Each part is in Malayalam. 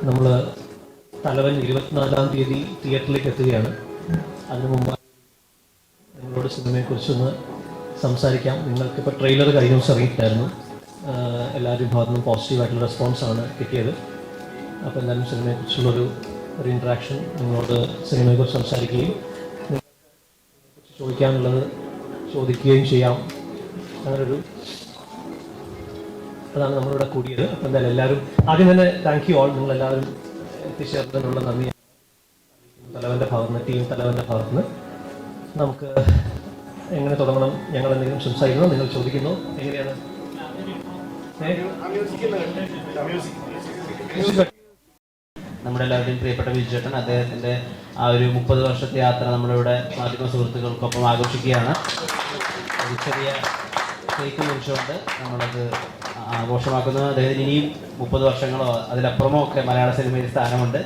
നമ്മൾ തലവൻ 24-ാം തീയതി തിയേറ്ററിലേക്ക് എത്തുകയാണ്. അതിനു മുമ്പ് നിങ്ങളോട് സിനിമയെക്കുറിച്ചൊന്ന് സംസാരിക്കാം. നിങ്ങൾക്കിപ്പോൾ ട്രെയിലർ കഴിഞ്ഞ ദിവസം ഇറങ്ങിയിട്ടായിരുന്നു. എല്ലാവരും ഭാഗത്തു നിന്നും പോസിറ്റീവായിട്ടുള്ള റെസ്പോൺസാണ് കിട്ടിയത്. അപ്പോൾ എന്തായാലും സിനിമയെക്കുറിച്ചുള്ളൊരു ഇൻട്രാക്ഷൻ, നിങ്ങളോട് സിനിമയെക്കുറിച്ച് സംസാരിക്കുകയും ചോദിക്കാനുള്ളത് ചോദിക്കുകയും ചെയ്യാം. അങ്ങനൊരു അതാണ് നമ്മളിവിടെ കൂടിയത്. അപ്പോൾ എന്തായാലും എല്ലാവരും ആദ്യം തന്നെ താങ്ക് യു ഓൾ. നിങ്ങളെല്ലാവരും എത്തിച്ചേർന്നതിനുള്ള നന്ദി തലവൻ്റെ ഭാഗത്തുനിന്ന്, ടീം തലവൻ്റെ ഭാഗത്തുനിന്ന്. നമുക്ക് എങ്ങനെ തുടങ്ങണം? ഞങ്ങൾ എന്തെങ്കിലും സംസാരിക്കണോ? നിങ്ങൾ ചോദിക്കുന്നു എങ്ങനെയാണ്? നമ്മുടെ എല്ലാവരുടെയും പ്രിയപ്പെട്ട വിജുചേട്ടൻ, അദ്ദേഹത്തിൻ്റെ ആ ഒരു 30 വർഷത്തെ യാത്ര നമ്മളിവിടെ മാധ്യമ സുഹൃത്തുക്കൾക്കൊപ്പം ആഘോഷിക്കുകയാണ്. ഒരു ചെറിയ കേക്ക് മുറിച്ചുകൊണ്ട് നമ്മളത് ആഘോഷമാക്കുന്നത്. അദ്ദേഹത്തിന് ഇനിയും 30 വർഷങ്ങളോ അതിലപ്പുറമോ ഒക്കെ മലയാള സിനിമയിൽ സ്ഥാനമുണ്ട്.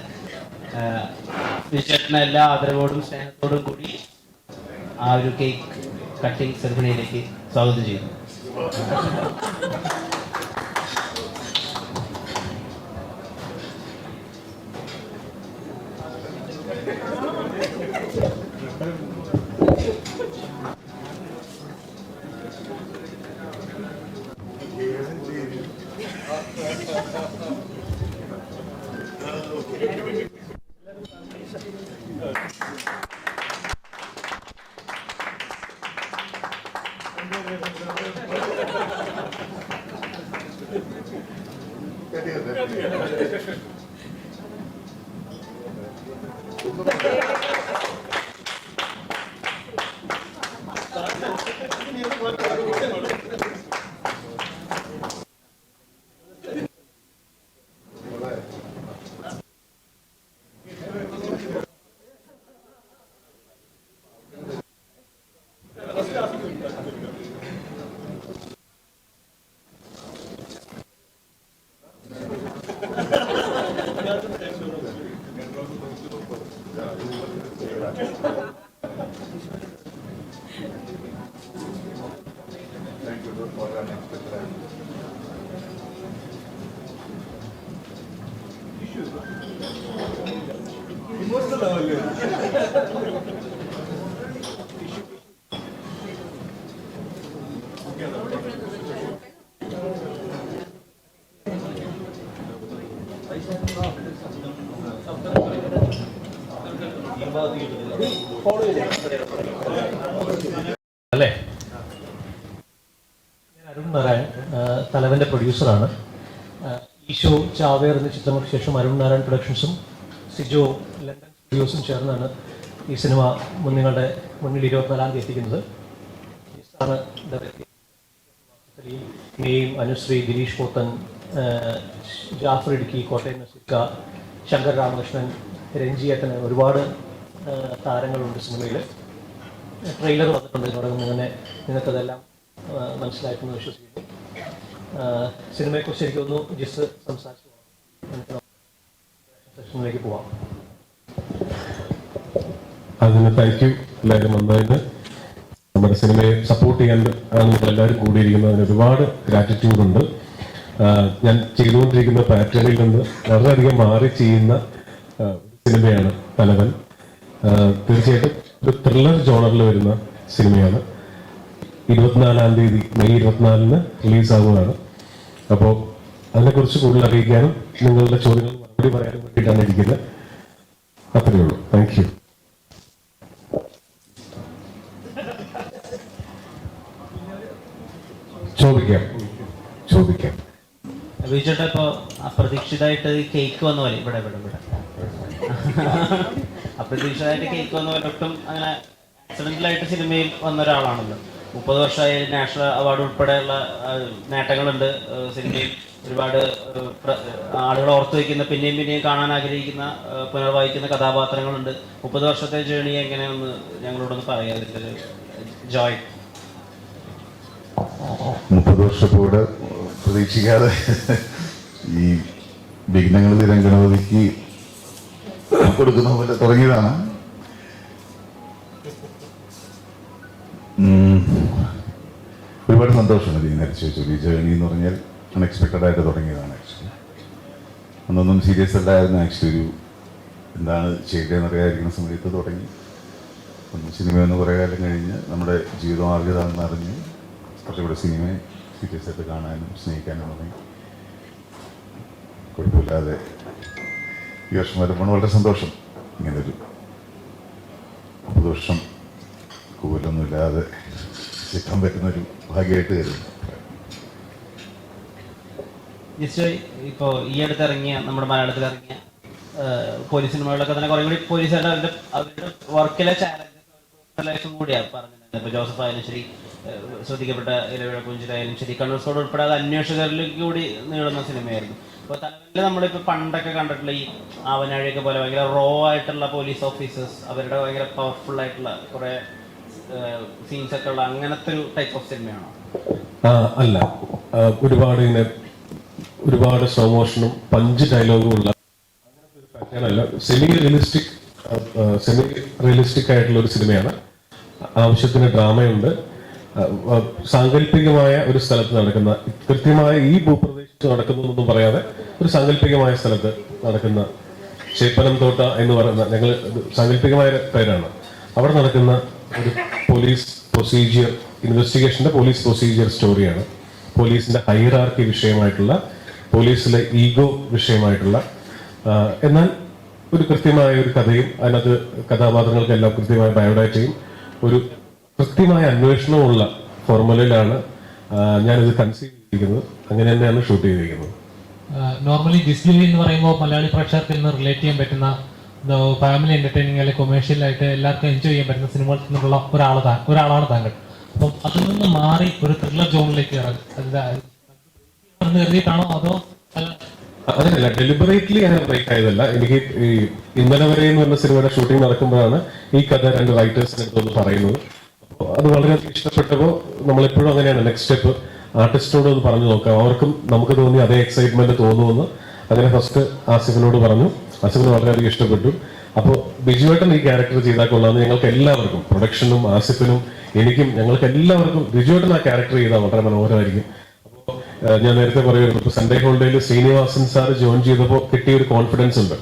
വിജുചേട്ടനെ എല്ലാ ആദരവോടും സ്നേഹത്തോടും കൂടി ആ ഒരു കേക്ക് കട്ടിംഗ് സെറിമണിയിലേക്ക് സ്വാഗതം ചെയ്യുന്നു. അല്ലേ? ഞാൻ അരുൺ നാരായൺ, തലവൻ്റെ പ്രൊഡ്യൂസറാണ്. ഈശോ, ചാവേർ എന്ന ചിത്രങ്ങൾക്ക് ശേഷം അരുൺ നാരായൺ പ്രൊഡക്ഷൻസും സിജോ ലണ്ടൻ സ്റ്റുഡിയോസും ചേർന്നാണ് ഈ സിനിമ നിങ്ങളുടെ മുന്നിൽ 24-ാം തീയതി എത്തിക്കുന്നത്. നെയ്യും, അനുശ്രീ, ഗിരീഷ് പോത്തൻ, ജാഫർ ഇടുക്കി, കോട്ടയം നസിക്ക, ശങ്കർ രാമകൃഷ്ണൻ, രഞ്ജിയേട്ടന്, ഒരുപാട് താരങ്ങളുണ്ട് സിനിമയിൽ. ട്രെയിലർ വന്നിട്ടുണ്ട് ഇതിനോടകം. നിങ്ങൾക്കതെല്ലാം മനസ്സിലായിട്ടെന്ന് വിശ്വസിക്കുന്നു. സിനിമയെക്കുറിച്ച് എനിക്കൊന്ന് ജസ്റ്റ് സംസാരിച്ചു സെക്ഷനിലേക്ക് പോവാം. അതിന് താങ്ക് യു എല്ലാവരും വന്നതിന്. നമ്മുടെ സിനിമയെ സപ്പോർട്ട് ചെയ്യാൻ എല്ലാവരും കൂടിയിരിക്കുന്നത് അതിന് ഒരുപാട് ഗ്രാറ്റിറ്റ്യൂഡ് ഉണ്ട്. ഞാൻ ചെയ്തുകൊണ്ടിരിക്കുന്ന പാറ്റേണിൽ നിന്ന് വളരെയധികം മാറി ചെയ്യുന്ന സിനിമയാണ് തലവൻ. തീർച്ചയായിട്ടും ഒരു ത്രില്ലർ ജോണറിൽ വരുന്ന സിനിമയാണ്. 24-ാം തീയതി മെയ് 24-ന് റിലീസാവുകയാണ്. അപ്പോൾ അതിനെക്കുറിച്ച് കൂടുതൽ അറിയിക്കാനും നിങ്ങളുടെ ചോദ്യങ്ങൾ മറുപടി പറയാനും വേണ്ടിയിട്ടാണ് ഇരിക്കുന്നത്. അത്രയേ ഉള്ളൂ. Thank you. ചോദിക്കാം. വിജുചേട്ടൻ ഇപ്പോൾ അപ്രതീക്ഷിതമായിട്ട് കേക്ക് വന്ന പോലെ ഇവിടെ അപ്രതീക്ഷിതമായിട്ട് കേക്ക് വന്ന പോലെ ഒട്ടും അങ്ങനെ ആക്സിഡന്റലായിട്ട് സിനിമയിൽ വന്ന ഒരാളാണല്ലോ. 30 വർഷമായി നാഷണൽ അവാർഡ് ഉൾപ്പെടെയുള്ള നേട്ടങ്ങളുണ്ട് സിനിമയിൽ. ഒരുപാട് ആളുകൾ ഓർത്തു വയ്ക്കുന്ന, പിന്നെയും കാണാൻ ആഗ്രഹിക്കുന്ന, പുനർവായിക്കുന്ന കഥാപാത്രങ്ങളുണ്ട്. 30 വർഷത്തെ ജേണി എങ്ങനെയൊന്ന് ഞങ്ങളോടൊന്ന് പറയാം. ഇതിൻ്റെ ജോയ് 30 വർഷത്തോടെ പ്രതീക്ഷിക്കാതെ ഈ വിഘ്നങ്ങൾ തീരം ഗണപതിക്ക് കൊടുക്കുന്ന പോലെ തുടങ്ങിയതാണ്. ഒരുപാട് സന്തോഷമുണ്ട് ഈ നേരിച്ച് വെച്ചു. ഈ ജേണി എന്ന് പറഞ്ഞാൽ അൺഎക്സ്പെക്റ്റഡ് ആയിട്ട് തുടങ്ങിയതാണ്. ആക്ച്വലി അന്നൊന്നും സീരിയസ് അല്ലായിരുന്നു. ആക്ച്വലി ഒരു എന്താണ് ചെയ്തതെന്ന് അറിയാതിരിക്കുന്ന സമയത്ത് തുടങ്ങി ഒന്ന് സിനിമയൊന്ന് കുറേ കാലം കഴിഞ്ഞ് നമ്മുടെ ജീവിതമാർഗ്ഗം ഇതാണെന്ന് അറിഞ്ഞ് കുറച്ചുകൂടെ സിനിമയെ സീരിയസ് ആയിട്ട് കാണാനും സ്നേഹിക്കാനും തുടങ്ങി. കുഴപ്പമില്ലാതെ ഈ വർഷം വരുമ്പോൾ വളരെ സന്തോഷം. ഇങ്ങനൊരു 30 വർഷം കൂലൊന്നുമില്ലാതെ എത്താൻ പറ്റുന്നൊരു ഭാഗ്യമായിട്ട് കരുതുന്നു. ഇപ്പോൾ ഈ അടുത്ത് ഇറങ്ങിയ നമ്മുടെ മലയാളത്തിൽ ഇറങ്ങിയ പോലീസ് സിനിമകളിലൊക്കെ തന്നെ കുറേ കൂടി പോലീസുകാരുടെ അവരുടെ വർക്കിലെ ചാലഞ്ചസും കൂടിയാണ് പറഞ്ഞത്. ഇപ്പോൾ ജോസഫ് ആയാലും ശരി, ശ്രദ്ധിക്കപ്പെട്ട ഇലവിഴ കുഞ്ചിലായാലും ശരി, കണ്ണൂർ സ്കോഡ് ഉൾപ്പെടെ അത് അന്വേഷകരിലേക്ക് കൂടി നീളുന്ന സിനിമയായിരുന്നു. അപ്പോൾ തലവലിൽ നമ്മളിപ്പോൾ പണ്ടൊക്കെ കണ്ടിട്ടുള്ള ഈ ആവനാഴിയൊക്കെ പോലെ ഭയങ്കര റോ ആയിട്ടുള്ള പോലീസ് ഓഫീസേഴ്സ്, അവരുടെ ഭയങ്കര പവർഫുൾ ആയിട്ടുള്ള കുറേ സീൻസ് ഒക്കെ ഉള്ള അങ്ങനത്തെ ഒരു ടൈപ്പ് ഓഫ് സിനിമയാണോ? അല്ല, ഒരുപാട് സ്ലോ മോഷനും പഞ്ച് ഡയലോഗും ഉള്ള അങ്ങനല്ല, സെമി റിയലിസ്റ്റിക് ആയിട്ടുള്ള ഒരു സിനിമയാണ്. ആവശ്യത്തിന് ഡ്രാമയുണ്ട്. സാങ്കല്പികമായ ഒരു സ്ഥലത്ത് നടക്കുന്ന, കൃത്യമായ ഈ ഭൂപ്രദേശത്ത് നടക്കുന്നതൊന്നും പറയാതെ ഒരു സാങ്കല്പികമായ സ്ഥലത്ത് നടക്കുന്ന ചേപ്പനം തോട്ട എന്ന് പറയുന്ന, ഞങ്ങൾ സാങ്കല്പികമായ പേരാണ്, അവിടെ നടക്കുന്ന ഒരു പോലീസ് പ്രൊസീജിയർ, ഇൻവെസ്റ്റിഗേഷന്റെ പോലീസ് പ്രൊസീജിയർ സ്റ്റോറിയാണ്. പോലീസിന്റെ ഹൈറാർക്കി വിഷയമായിട്ടുള്ള, പോലീസിലെ ഈഗോ വിഷയമായിട്ടുള്ള, എന്നാൽ ഒരു കൃത്യമായ ഒരു കഥയും അതിനകത്ത് കഥാപാത്രങ്ങൾക്കെല്ലാം കൃത്യമായ ബയോഡാറ്റയും ഒരു കൃത്യമായ അന്വേഷണമുള്ള ഫോർമുലയിലാണ് ഞാനിത് കൺസീവ് ചെയ്തിരിക്കുന്നത്. അങ്ങനെ തന്നെയാണ് ഷൂട്ട് ചെയ്തിരിക്കുന്നത്. നോർമലി ഡിസ്ലി എന്ന് പറയുമ്പോൾ മലയാളി പ്രേക്ഷകർക്ക് ഇന്ന് റിലേറ്റ് ചെയ്യാൻ പറ്റുന്ന ഫാമിലി എന്റർടൈനിങ് അല്ലെങ്കിൽ കൊമേഴ്ഷ്യൽ ആയിട്ട് എല്ലാവർക്കും എൻജോയ് ചെയ്യാൻ പറ്റുന്ന സിനിമകളിൽ നിന്നുള്ള ഒരാളാണ് താങ്കൾ. അപ്പം അതിൽ നിന്ന് മാറി ഒരു ത്രില്ലർ ജോണിലേക്ക് കരുതിയിട്ടാണോ അതോ അങ്ങനെയല്ല, ഡെലിബറേറ്റ്ലി അങ്ങനെ ബ്രേക്ക് ആയതല്ല. എനിക്ക് ഈ ഇന്നലെ വരെ എന്ന് പറഞ്ഞ സിനിമയുടെ ഷൂട്ടിംഗ് നടക്കുമ്പോഴാണ് ഈ കഥ 2 റൈറ്റേഴ്സിന് അടുത്തൊന്ന് പറയുന്നത്. അപ്പോൾ അത് വളരെയധികം ഇഷ്ടപ്പെട്ടപ്പോൾ നമ്മളെപ്പോഴും അങ്ങനെയാണ്, നെക്സ്റ്റ് സ്റ്റെപ്പ് ആർട്ടിസ്റ്റോട് ഒന്ന് പറഞ്ഞു നോക്കാം, അവർക്കും നമുക്ക് തോന്നി അതേ എക്സൈറ്റ്മെന്റ് തോന്നുമെന്ന്. അങ്ങനെ ഫസ്റ്റ് ആസിഫിനോട് പറഞ്ഞു. ആസിഫിന് വളരെയധികം ഇഷ്ടപ്പെട്ടു. അപ്പോൾ ബിജുവേട്ടൻ ഈ ക്യാരക്ടർ ചെയ്താൽ കൊള്ളാമെന്ന് ഞങ്ങൾക്ക് എല്ലാവർക്കും, പ്രൊഡക്ഷനും ആസിഫിനും എനിക്കും, ഞങ്ങൾക്ക് എല്ലാവർക്കും ബിജുവേട്ടൻ ആ ക്യാരക്ടർ ചെയ്താൽ വളരെ മനോഹരമായിരിക്കും. അപ്പോൾ ഞാൻ നേരത്തെ പറയുമായിരുന്നു, ഇപ്പോൾ സൺഡേ ഹോളിഡേയിൽ ശ്രീനിവാസൻ സാർ ജോയിൻ ചെയ്തപ്പോൾ കിട്ടിയ ഒരു കോൺഫിഡൻസ് ഉണ്ട്.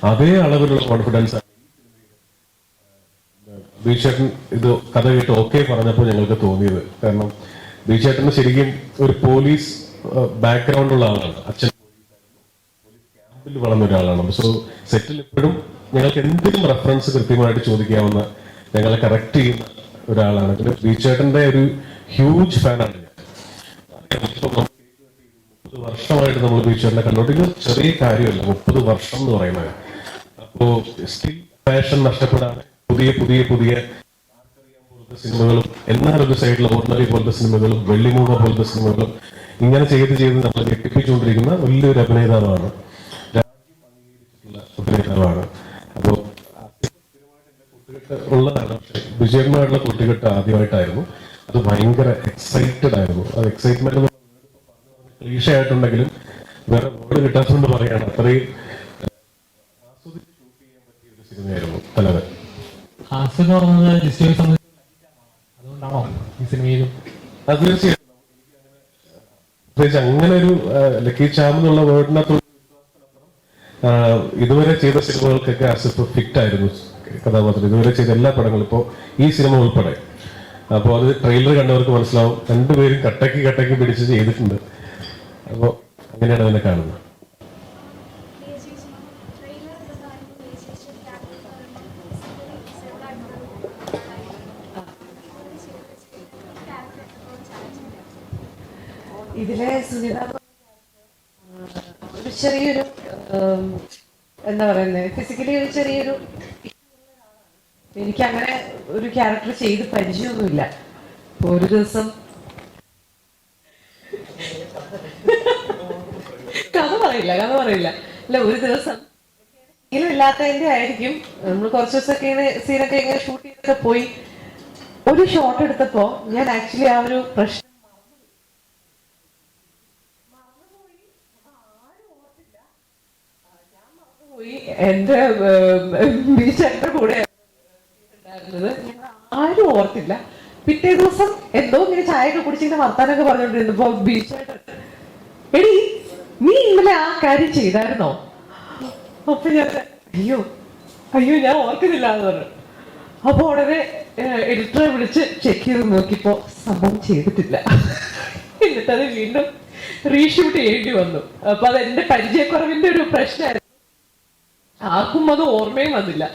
അതേ അളവിലുള്ള കോൺഫിഡൻസ് ബിജുവേട്ടൻ ഇത് കഥ കേട്ട് ഓക്കെ പറഞ്ഞപ്പോൾ ഞങ്ങൾക്ക് തോന്നിയത്. കാരണം ബിജുവേട്ടന് ശരിക്കും ഒരു പോലീസ് ബാക്ക്ഗ്രൗണ്ട് ഉള്ള ആളാണ്. അച്ഛൻ ക്യാമ്പിൽ വളർന്ന ഒരാളാണ്. സോ സെറ്റിൽ എപ്പോഴും ഞങ്ങൾക്ക് എന്തെങ്കിലും റെഫറൻസ് കൃത്യമായിട്ട് ചോദിക്കാവുന്ന, ഞങ്ങളെ കറക്റ്റ് ചെയ്യുന്ന ഒരാളാണ്. പിന്നെ ബിജുവേട്ടന്റെ ഒരു ഹ്യൂജ് ഫാനാണ് ഞാൻ. 30 വർഷമായിട്ട് നമ്മൾ ബിജുവേട്ടനെ കണ്ടോണ്ടിരിക്കുന്ന ചെറിയ കാര്യമല്ല 30 വർഷം എന്ന് പറയുന്നത്. അപ്പോ സ്റ്റിൽ പാഷൻ നഷ്ടപ്പെടാതെ പുതിയ പുതിയ പുതിയ പോലത്തെ സിനിമകളും, എന്നാലൊരു സൈഡിലെ ഓർഡിനറി പോലത്തെ സിനിമകളും, വെള്ളിമൂട പോലത്തെ സിനിമകളും ഇങ്ങനെ ചെയ്ത് നമ്മൾ ഞെട്ടിപ്പിച്ചുകൊണ്ടിരിക്കുന്ന വലിയൊരു അഭിനേതാവാണ്, രാജ്യം അംഗീകരിച്ചിട്ടുള്ള അഭിനേതാവാണ്. അപ്പോൾ കൂട്ടുകെട്ട് ഉള്ളതാണ്. പക്ഷെ വിജയന്മാരുടെ കൂട്ടുകെട്ട് ആദ്യമായിട്ടായിരുന്നു. അത് ഭയങ്കര എക്സൈറ്റഡ് ആയിരുന്നു. അത് എക്സൈറ്റ്മെന്റ് ക്ലീഷയായിട്ടുണ്ടെങ്കിലും വേറെ വേർഡ് കിട്ടാത്തതുകൊണ്ട് പറയാണ്, അത്രയും ആസ്വദിച്ച് ഷൂട്ട് ചെയ്യാൻ പറ്റിയ ഒരു സിനിമയായിരുന്നു തലവൻ. ആസിഫ് പറഞ്ഞത് അതുകൊണ്ടാണോ ഈ സിനിമയിലും? അത് തീർച്ചയായിട്ടും അങ്ങനെ ഒരു ലക്കി ചാം എന്നുള്ള വേർഡിനകത്ത് ഇതുവരെ ചെയ്ത സിനിമകൾക്കൊക്കെ ആസിഫ് ഫിറ്റ് ആയിരുന്നു കഥാപാത്രം. ഇതുവരെ ചെയ്ത എല്ലാ പടങ്ങളും, ഇപ്പോൾ ഈ സിനിമ ഉൾപ്പെടെ. അപ്പോൾ അത് ട്രെയിലർ കണ്ടവർക്ക് മനസ്സിലാവും, രണ്ടുപേരും കട്ടക്ക് പിടിച്ച് ചെയ്തിട്ടുണ്ട്. അപ്പോൾ അങ്ങനെയാണ് അതിനെ കാണുന്നത്. ഇതിലെ സുനിത ഒരു ചെറിയൊരു എന്താ പറയുന്നത്, ഫിസിക്കലി ഒരു ചെറിയൊരു, എനിക്ക് അങ്ങനെ ഒരു ക്യാരക്ടർ ചെയ്ത് പരിചയമൊന്നുമില്ല. ഒരു ദിവസം കഥ പറയില്ല അല്ല, ഒരു ദിവസം ഇങ്ങനെ ഇല്ലാത്തതിന്റെ ആയിരിക്കും, നമ്മൾ കുറച്ച് ദിവസമൊക്കെ ഇങ്ങനെ സീനൊക്കെ ഇങ്ങനെ ഷൂട്ട് ചെയ്തൊക്കെ പോയി ഒരു ഷോട്ട് എടുത്തപ്പോ ഞാൻ ആക്ച്വലി ആ ഒരു പ്രശ്നം എന്റെ ബീച്ചേട്ടന്റെ കൂടെ ഉണ്ടായിരുന്നത്, ആരും ഓർത്തില്ല. പിറ്റേ ദിവസം എന്തോ ഇങ്ങനെ ചായയൊക്കെ കുടിച്ചിങ്ങനെ വർത്താനൊക്കെ പറഞ്ഞോണ്ടിരുന്നപ്പോ ബീച്ചേട്ടൻ, എടി നീ ഇന്നലെ ആ കാര്യം ചെയ്തായിരുന്നോ? അപ്പൊ ഞാൻ അയ്യോ അയ്യോ ഞാൻ ഓർക്കുന്നില്ല എന്ന് പറഞ്ഞു. അപ്പൊ ഉടനെ എഡിറ്ററെ വിളിച്ച് ചെക്ക് ചെയ്ത് നോക്കിയപ്പോ സംഭവം ചെയ്തിട്ടില്ല. എന്നിട്ട് അത് വീണ്ടും റീഷൂട്ട് ചെയ്യേണ്ടി വന്നു. അപ്പൊ അത് എന്റെ പരിചയക്കുറവിന്റെ ഒരു പ്രശ്നമായിരുന്നു. ആർക്കും അത് ഓർമ്മയും വന്നില്ല.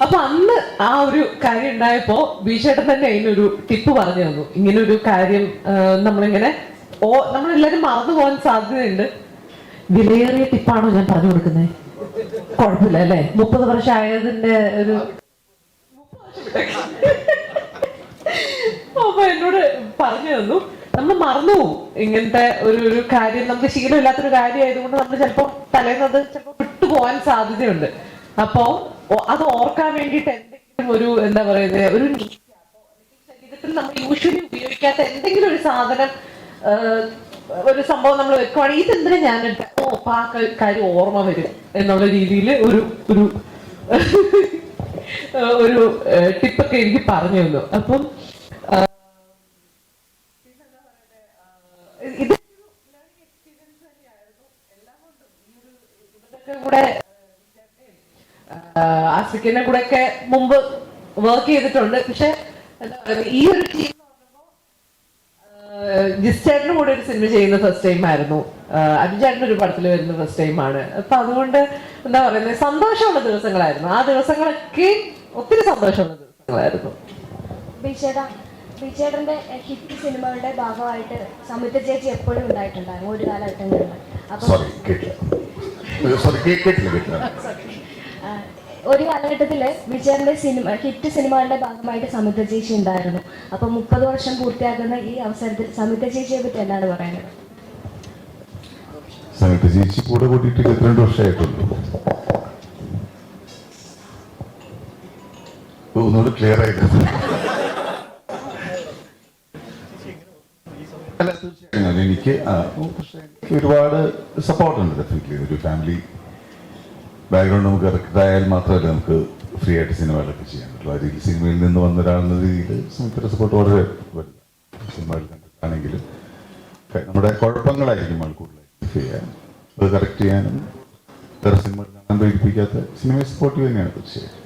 അപ്പൊ അന്ന് ആ ഒരു കാര്യം ഉണ്ടായപ്പോ ബിചേട്ടൻ തന്നെ അതിനൊരു ടിപ്പ് പറഞ്ഞു തന്നു. ഇങ്ങനെ ഒരു കാര്യം നമ്മളിങ്ങനെ നമ്മളെല്ലാരും മറന്നു പോകാൻ സാധ്യതയുണ്ട്. വിലയേറിയ ടിപ്പാണോ ഞാൻ പറഞ്ഞു കൊടുക്കുന്നത്? കുഴപ്പമില്ല അല്ലേ? 30 വർഷം ആയതിന്റെ ഒരു അപ്പൊ എന്നോട് പറഞ്ഞു തന്നു, നമ്മൾ മറന്നു പോകും ഇങ്ങനത്തെ ഒരു കാര്യം. നമുക്ക് ശീലമില്ലാത്തൊരു കാര്യം ആയതുകൊണ്ട് നമ്മൾ ചിലപ്പോൾ തലേന്നത് ചിലപ്പോൾ വിട്ടുപോകാൻ സാധ്യതയുണ്ട്. അപ്പോ അത് ഓർക്കാൻ വേണ്ടിയിട്ട് എന്തെങ്കിലും ഒരു എന്താ പറയുന്നത് ഒരു ശരീരത്തിൽ നമ്മൾ യൂഷ്വലി ഉപയോഗിക്കാത്ത എന്തെങ്കിലും ഒരു സാധനം ഒരു സംഭവം നമ്മൾ വെക്കുവാണെങ്കിൽ ഇതെന്തിനാ ഞാൻ അപ്പൊ ആ കാര്യം ഓർമ്മ വരും എന്നുള്ള രീതിയിൽ ഒരു ഒരു ഒരു ടിപ്പൊക്കെ എനിക്ക് പറഞ്ഞു തന്നു. അപ്പം ഇത് എക്സ്പീരിയൻസ് തന്നെയായിരുന്നു എല്ലാം കൊണ്ടും. ഇതൊക്കെ കൂടെ ആസിക്കിനെ കൂടെ ഒക്കെ മുമ്പ് വർക്ക് ചെയ്തിട്ടുണ്ട്. പക്ഷെ എന്താ പറയുക, ഈ ഒരു ടീം ജിസ്റ്റേറിന്റെ കൂടെ ഒരു സിനിമ ചെയ്യുന്ന ഫസ്റ്റ് ടൈം ആയിരുന്നു. അഭിചേട്ടൻ ഒരു പടത്തിൽ വരുന്ന ഫസ്റ്റ് ടൈം ആണ്. അപ്പൊ അതുകൊണ്ട് എന്താ പറയുന്നത് സന്തോഷമുള്ള ദിവസങ്ങളായിരുന്നു. ആ ദിവസങ്ങളൊക്കെ ഒത്തിരി സന്തോഷമുള്ള ദിവസങ്ങളായിരുന്നു. ബിചേട്ടന്റെ ഹിറ്റ് സിനിമകളുടെ ഭാഗമായിട്ട് സംയുക്ത ചേച്ചി എപ്പോഴും ഉണ്ടായിട്ടുണ്ടായിരുന്നു ഒരു കാലഘട്ടങ്ങളിൽ. ഒരു കാലഘട്ടത്തില് ബിചേട്ടന്റെ ഹിറ്റ് സിനിമകളുടെ ഭാഗമായിട്ട് സംയുക്ത ചേച്ചി ഉണ്ടായിരുന്നു. അപ്പൊ 30 വർഷം പൂർത്തിയാക്കുന്ന ഈ അവസരത്തിൽ സംയുക്ത ചേച്ചിയെ പറ്റി എന്താണ് പറയുന്നത്? സംയുക്ത ചേച്ചി കൂടെ കൂട്ടിയിട്ട് 22 വർഷമായിട്ടുള്ളൂ. ഒന്നുകൂടി ക്ലിയർ ആയിട്ട് അല്ല, തീർച്ചയായും എനിക്ക് ഒരുപാട് സപ്പോർട്ടുണ്ട്. ഡെഫിനറ്റ്ലി ഒരു ഫാമിലി ബാക്ക്ഗ്രൗണ്ട് നമുക്ക് കറക്റ്റ് ആയാൽ മാത്രമല്ല നമുക്ക് ഫ്രീ ആയിട്ട് സിനിമകളൊക്കെ ചെയ്യാൻ പറ്റുള്ളൂ. ആ രീതിയിൽ സിനിമയിൽ നിന്ന് വന്ന ഒരാളെന്ന രീതിയിൽ സംയുക്തയുടെ സപ്പോർട്ട് വളരെ വലുതാണ്. സിനിമകൾ കണ്ടിട്ടാണെങ്കിലും നമ്മുടെ കുഴപ്പങ്ങളായിരിക്കും ആൾ കൂടുതലായിട്ട് ചെയ്യാൻ, അത് കറക്റ്റ് ചെയ്യാനും വേറെ സിനിമകൾ കാണാൻ പ്രേരിപ്പിക്കാത്ത സിനിമയെ സപ്പോർട്ടീവ് തന്നെയാണ് തീർച്ചയായിട്ടും.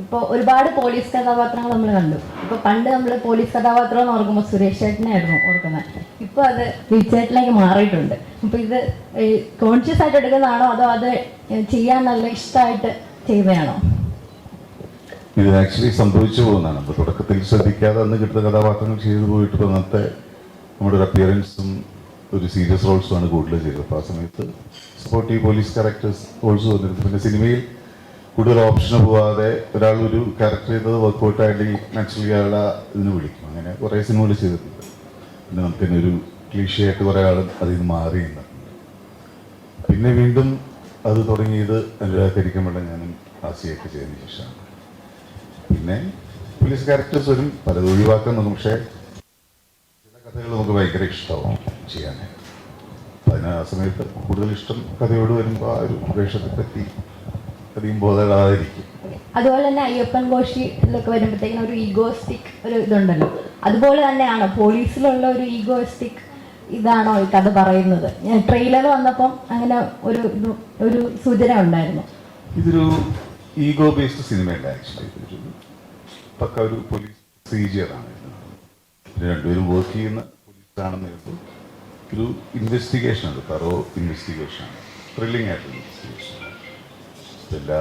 ഇപ്പൊ ഒരുപാട് പോലീസ് കഥാപാത്രങ്ങൾ നമ്മൾ കണ്ടു. ഇപ്പൊ പണ്ട് നമ്മൾ പോലീസ് കഥാപാത്രം എന്ന് ഓർക്കുമ്പോൾ സുരേഷ് ചേട്ടനായിരുന്നു ഓർക്കുന്നത്. ഇപ്പൊ അത് ബിചേട്ടനിലേക്ക് മാറിയിട്ടുണ്ട്. അപ്പൊ ഇത് കോൺഷ്യസ് ആയിട്ട് എടുക്കുന്നതാണോ അതോ അത് ചെയ്യാൻ നല്ല ഇഷ്ടമായിട്ട് ചെയ്തതാണോ? ഇത് ആക്ച്വലി സംഭവിച്ചു പോകുന്നതാണ്. നമ്മൾ തുടക്കത്തിൽ ശ്രദ്ധിക്കാതെ അന്ന് കിട്ടുന്ന കഥാപാത്രങ്ങൾ ചെയ്തു പോയിട്ട് അന്നത്തെ നമ്മുടെ ഒരു അപ്പിയറൻസും ഒരു സീരിയസ് റോൾസുമാണ് കൂടുതൽ ചെയ്തത്. അപ്പോൾ ആ സമയത്ത് സപ്പോർട്ടീവ് പോലീസ് ക്യാരക്ടേഴ്സ് റോൾസ് വന്നിരുന്നു. പിന്നെ സിനിമയിൽ കൂടുതൽ ഓപ്ഷന് പോവാതെ ഒരാൾ ഒരു ക്യാരക്ടർ ചെയ്തത് വർക്ക്ഔട്ട് ആയില്ലെങ്കിൽ നാച്ചുറലി അയാൾ ഇതിന് വിളിക്കും. അങ്ങനെ കുറേ സിനിമകൾ ചെയ്തിട്ടുണ്ട്. പിന്നെ നമുക്ക് തന്നെ ഒരു ക്ലീഷയായിട്ട് കുറേ ആൾ അതിൽ നിന്ന് മാറി നിന്നിട്ടുണ്ട്. പിന്നെ വീണ്ടും അത് തുടങ്ങിയത് അനുരാഗരിക്കുമ്പോൾ ഞാനും ആസിയൊക്കെ ചെയ്തതിന് ശേഷമാണ്. പിന്നെ പോലീസ് ക്യാരക്ടേഴ്സ് വരും, പലത് ഒഴിവാക്കാൻ നോക്കും. പക്ഷേ ചില കഥകൾ നമുക്ക് ഭയങ്കര ഇഷ്ടമാവും ചെയ്യാൻ. അപ്പം അതിന് ആ സമയത്ത് കൂടുതൽ ഇഷ്ടം കഥയോട് വരുമ്പോൾ ആ ഒരു വേഷത്തെ പറ്റി അധികം ബോധമില്ലാതിരിക്കും. അതുപോലെ തന്നെ അയ്യപ്പൻ കോശിയിലൊക്കെ വരുമ്പോഴത്തേക്കും ഒരു ഈഗോസ്റ്റിക് ഒരു ഇതുണ്ടല്ലോ, അതുപോലെ തന്നെയാണോ പോലീസിലുള്ള ഒരു ഈഗോസ്റ്റിക് ഇതാണോ ഈ കഥ പറയുന്നത്? ഞാൻ ട്രെയിലർ വന്നപ്പം അങ്ങനെ ഒരു സൂചന ഉണ്ടായിരുന്നു. ഇതൊരു ഈഗോ ബേസ്ഡ് സിനിമയല്ല ആക്ച്വലി. ഇതൊരു പക്ക ഒരു പോലീസ് പ്രൊസീജിയറാണ്. രണ്ടുപേരും വർക്ക് ചെയ്യുന്ന പോലീസാണെന്ന് കേട്ടു. ഒരു ഇൻവെസ്റ്റിഗേഷനാണ്, തറോ ഇൻവെസ്റ്റിഗേഷനാണ്, ത്രില്ലിംഗ് ആയിട്ടുള്ള ഇൻവെസ്റ്റിഗേഷൻ. എല്ലാ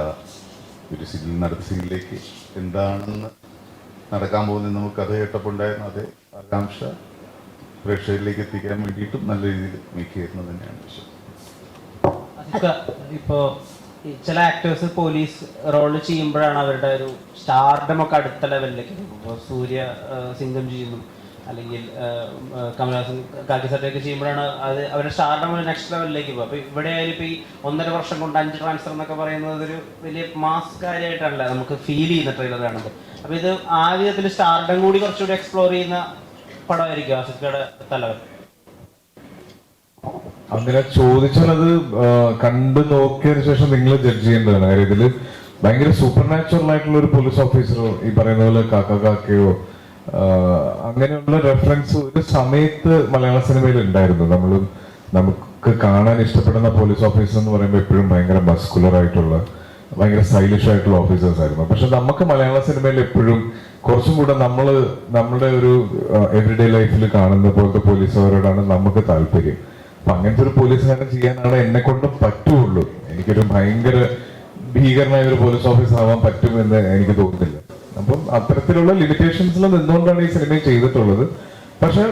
ഒരു സീനിൽ നടത്ത സീനിലേക്ക് എന്താണെന്ന് നടക്കാൻ പോകുന്നത് നമുക്ക് കഥ കേട്ടപ്പോൾ ഉണ്ടായിരുന്ന അതേ ആകാംക്ഷ പ്രേക്ഷകരിലേക്ക് എത്തിക്കാൻ വേണ്ടിയിട്ടും നല്ല രീതിയിൽ മേക്ക് ചെയ്യുന്നത് തന്നെയാണ് വിഷയം. ഇപ്പോ ചില ആക്ടേഴ്സ് പോലീസ് റോള് ചെയ്യുമ്പോഴാണ് അവരുടെ ഒരു സ്റ്റാർഡം ഒക്കെ അടുത്ത ലെവലിലേക്ക് പോകും. സൂര്യ സിംഗം ചെയ്യുന്നു, അല്ലെങ്കിൽ കമലഹാസൻ കാക്കിസട്ടൊക്കെ ചെയ്യുമ്പോഴാണ് അത് അവരുടെ സ്റ്റാർഡം നെക്സ്റ്റ് ലെവലിലേക്ക് പോകും. അപ്പോൾ ഇവിടെ ആയാലും ഇപ്പോൾ ഈ 1.5 വർഷം കൊണ്ട് 5 ട്രാൻസ്ഫർ എന്നൊക്കെ പറയുന്നത് ഒരു വലിയ മാസ് കാര്യമായിട്ടാണല്ലോ നമുക്ക് ഫീൽ ചെയ്യുന്ന ട്രെയിലർ കാണുമ്പോൾ. അപ്പോൾ ഇത് ആ വിധത്തിൽ സ്റ്റാർഡം കൂടി കുറച്ചുകൂടി എക്സ്പ്ലോർ ചെയ്യുന്ന പടമായിരിക്കും ആസിഫയുടെ തലവൻ. അങ്ങനെ ചോദിച്ചാൽ അത് കണ്ടു നോക്കിയതിനു ശേഷം നിങ്ങൾ ജഡ്ജ് ചെയ്യേണ്ടതാണ്. കാര്യം ഇതിൽ ഭയങ്കര സൂപ്പർ നാച്ചുറൽ ആയിട്ടുള്ള ഒരു പോലീസ് ഓഫീസറോ ഈ പറയുന്ന പോലെ കാക്കയോ അങ്ങനെയുള്ള റെഫറൻസ് ഒരു സമയത്ത് മലയാള സിനിമയിൽ ഉണ്ടായിരുന്നു. നമുക്ക് കാണാൻ ഇഷ്ടപ്പെടുന്ന പോലീസ് ഓഫീസർ എന്ന് പറയുമ്പോൾ എപ്പോഴും ഭയങ്കര മസ്കുലർ ആയിട്ടുള്ള ഭയങ്കര സ്റ്റൈലിഷ് ആയിട്ടുള്ള ഓഫീസേഴ്സ് ആയിരുന്നു. പക്ഷെ നമുക്ക് മലയാള സിനിമയിൽ എപ്പോഴും കുറച്ചും കൂടെ നമ്മളുടെ ഒരു എവറിഡേ ലൈഫിൽ കാണുന്ന പോലത്തെ പോലീസുകാരോടാണ് നമുക്ക് താല്പര്യം. അപ്പൊ അങ്ങനത്തെ ഒരു പോലീസുകാരൻ ചെയ്യാനാണ് എന്നെ കൊണ്ട് പറ്റുള്ളൂ. എനിക്കൊരു ഭയങ്കര ഭീകരനായ ഒരു പോലീസ് ഓഫീസർ ആവാൻ പറ്റുമെന്ന് എനിക്ക് തോന്നുന്നില്ല. അപ്പം അത്തരത്തിലുള്ള ലിമിറ്റേഷൻസിൽ നിന്നുകൊണ്ടാണ് ഈ സിനിമ ചെയ്തിട്ടുള്ളത്. പക്ഷെ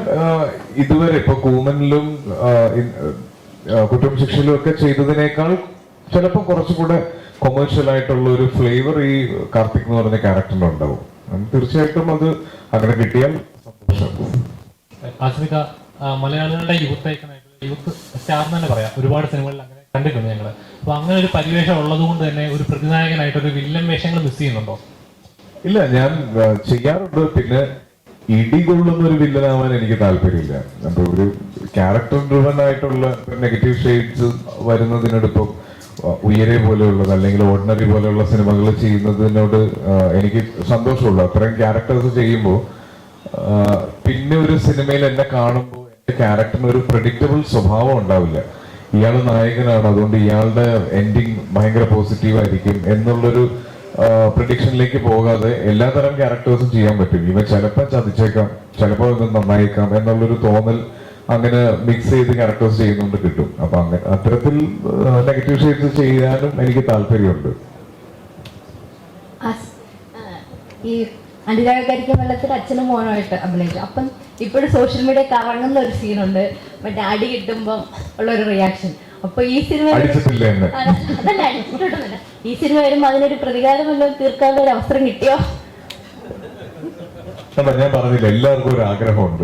ഇതുവരെ ഇപ്പൊ കൂമനിലും കുറ്റം ശിക്ഷയിലും ഒക്കെ ചെയ്തതിനേക്കാൾ ചിലപ്പോൾ കുറച്ചുകൂടെ കൊമേഴ്ഷ്യൽ ആയിട്ടുള്ള ഒരു ഫ്ലേവർ ഈ കാർത്തിക് എന്ന് പറഞ്ഞ ക്യാരക്ടറിന് ഉണ്ടാവും. തീർച്ചയായിട്ടും അത് അങ്ങനെ കിട്ടിയാൽ സന്തോഷം. ആസ്മിക, മലയാളികളുടെ യൂത്ത് ഐക്കണായിട്ടുള്ള യൂത്ത് സ്റ്റാർ എന്ന് തന്നെ പറയാം. ഒരുപാട് സിനിമകളിൽ അങ്ങനെ കണ്ടിട്ടുണ്ട് ഞങ്ങള്. അപ്പൊ അങ്ങനെ ഒരു പരിവേഷം ഉള്ളത് കൊണ്ട് തന്നെ ഒരു പ്രതിനായകനായിട്ട് ഒരു വില്ലൻ വേഷങ്ങൾ മിസ് ചെയ്യുന്നുണ്ടോ? ഇല്ല, ഞാൻ ചെയ്യാറുണ്ട്. പിന്നെ ഇടികൊള്ളുന്ന ഒരു വില്ലനാവാൻ എനിക്ക് താല്പര്യമില്ല. അപ്പൊ ഒരു ക്യാരക്ടർ ഡ്രിവൻ ആയിട്ടുള്ള നെഗറ്റീവ് ഷെയ്ഡ്സ് വരുന്നതിനോടൊപ്പം ഉയരെ പോലെയുള്ളത് അല്ലെങ്കിൽ ഓർഡിനറി പോലെയുള്ള സിനിമകൾ ചെയ്യുന്നതിനോട് എനിക്ക് സന്തോഷമുള്ളൂ. അത്രയും ക്യാരക്ടേഴ്സ് ചെയ്യുമ്പോൾ പിന്നെ ഒരു സിനിമയിൽ എന്നെ കാണുമ്പോൾ എന്റെ ക്യാരക്ടറിന് ഒരു പ്രെഡിക്റ്റബിൾ സ്വഭാവം ഉണ്ടാവില്ല. ഇയാൾ നായകനാണ്, അതുകൊണ്ട് ഇയാളുടെ എൻഡിങ് ഭയങ്കര പോസിറ്റീവായിരിക്കും എന്നുള്ളൊരു പ്രഡിക്ഷനിലേക്ക് പോകാതെ എല്ലാതരം ക്യാരക്ടേഴ്സും ചെയ്യാൻ പറ്റും. ഇവ ചിലപ്പോൾ ചതിച്ചേക്കാം, ചിലപ്പോൾ ഇത് നന്നായേക്കാം എന്നുള്ളൊരു തോന്നൽ അങ്ങനെ മിക്സ് ചെയ്ത് ക്യാരക്ടേഴ്സ് ചെയ്യുന്നുണ്ട് കിട്ടും. അപ്പൊ അങ്ങനെ അത്തരത്തിൽ നെഗറ്റീവ് ഷെയ്ഡ്സ് ചെയ്യാനും എനിക്ക് താല്പര്യമുണ്ട്. ഈ അണ്ടിരാഗക്കരിക്കും വെള്ളത്തിൽ അച്ഛനും മോനുമായിട്ട് അഭിനയിച്ചു. അപ്പം ഇപ്പോഴും സോഷ്യൽ മീഡിയ കറങ്ങുന്ന ഒരു സീനുണ്ട്, മറ്റേ അടി കിട്ടുമ്പം ഉള്ള ഒരു റിയാക്ഷൻ. അപ്പൊ ഈ സിനിമ അടിച്ചിട്ടില്ല എന്നെ. അതല്ല, അടിച്ചിട്ടൊന്നുമില്ല. ഈ സിനിമ വരുമ്പോ അതിനൊരു പ്രതികാരം വല്ലതും തീർക്കാനുള്ള ഒരു അവസരം കിട്ടിയോ? ഞാൻ പറഞ്ഞില്ല, എല്ലാവർക്കും ഒരു ആഗ്രഹമുണ്ട്.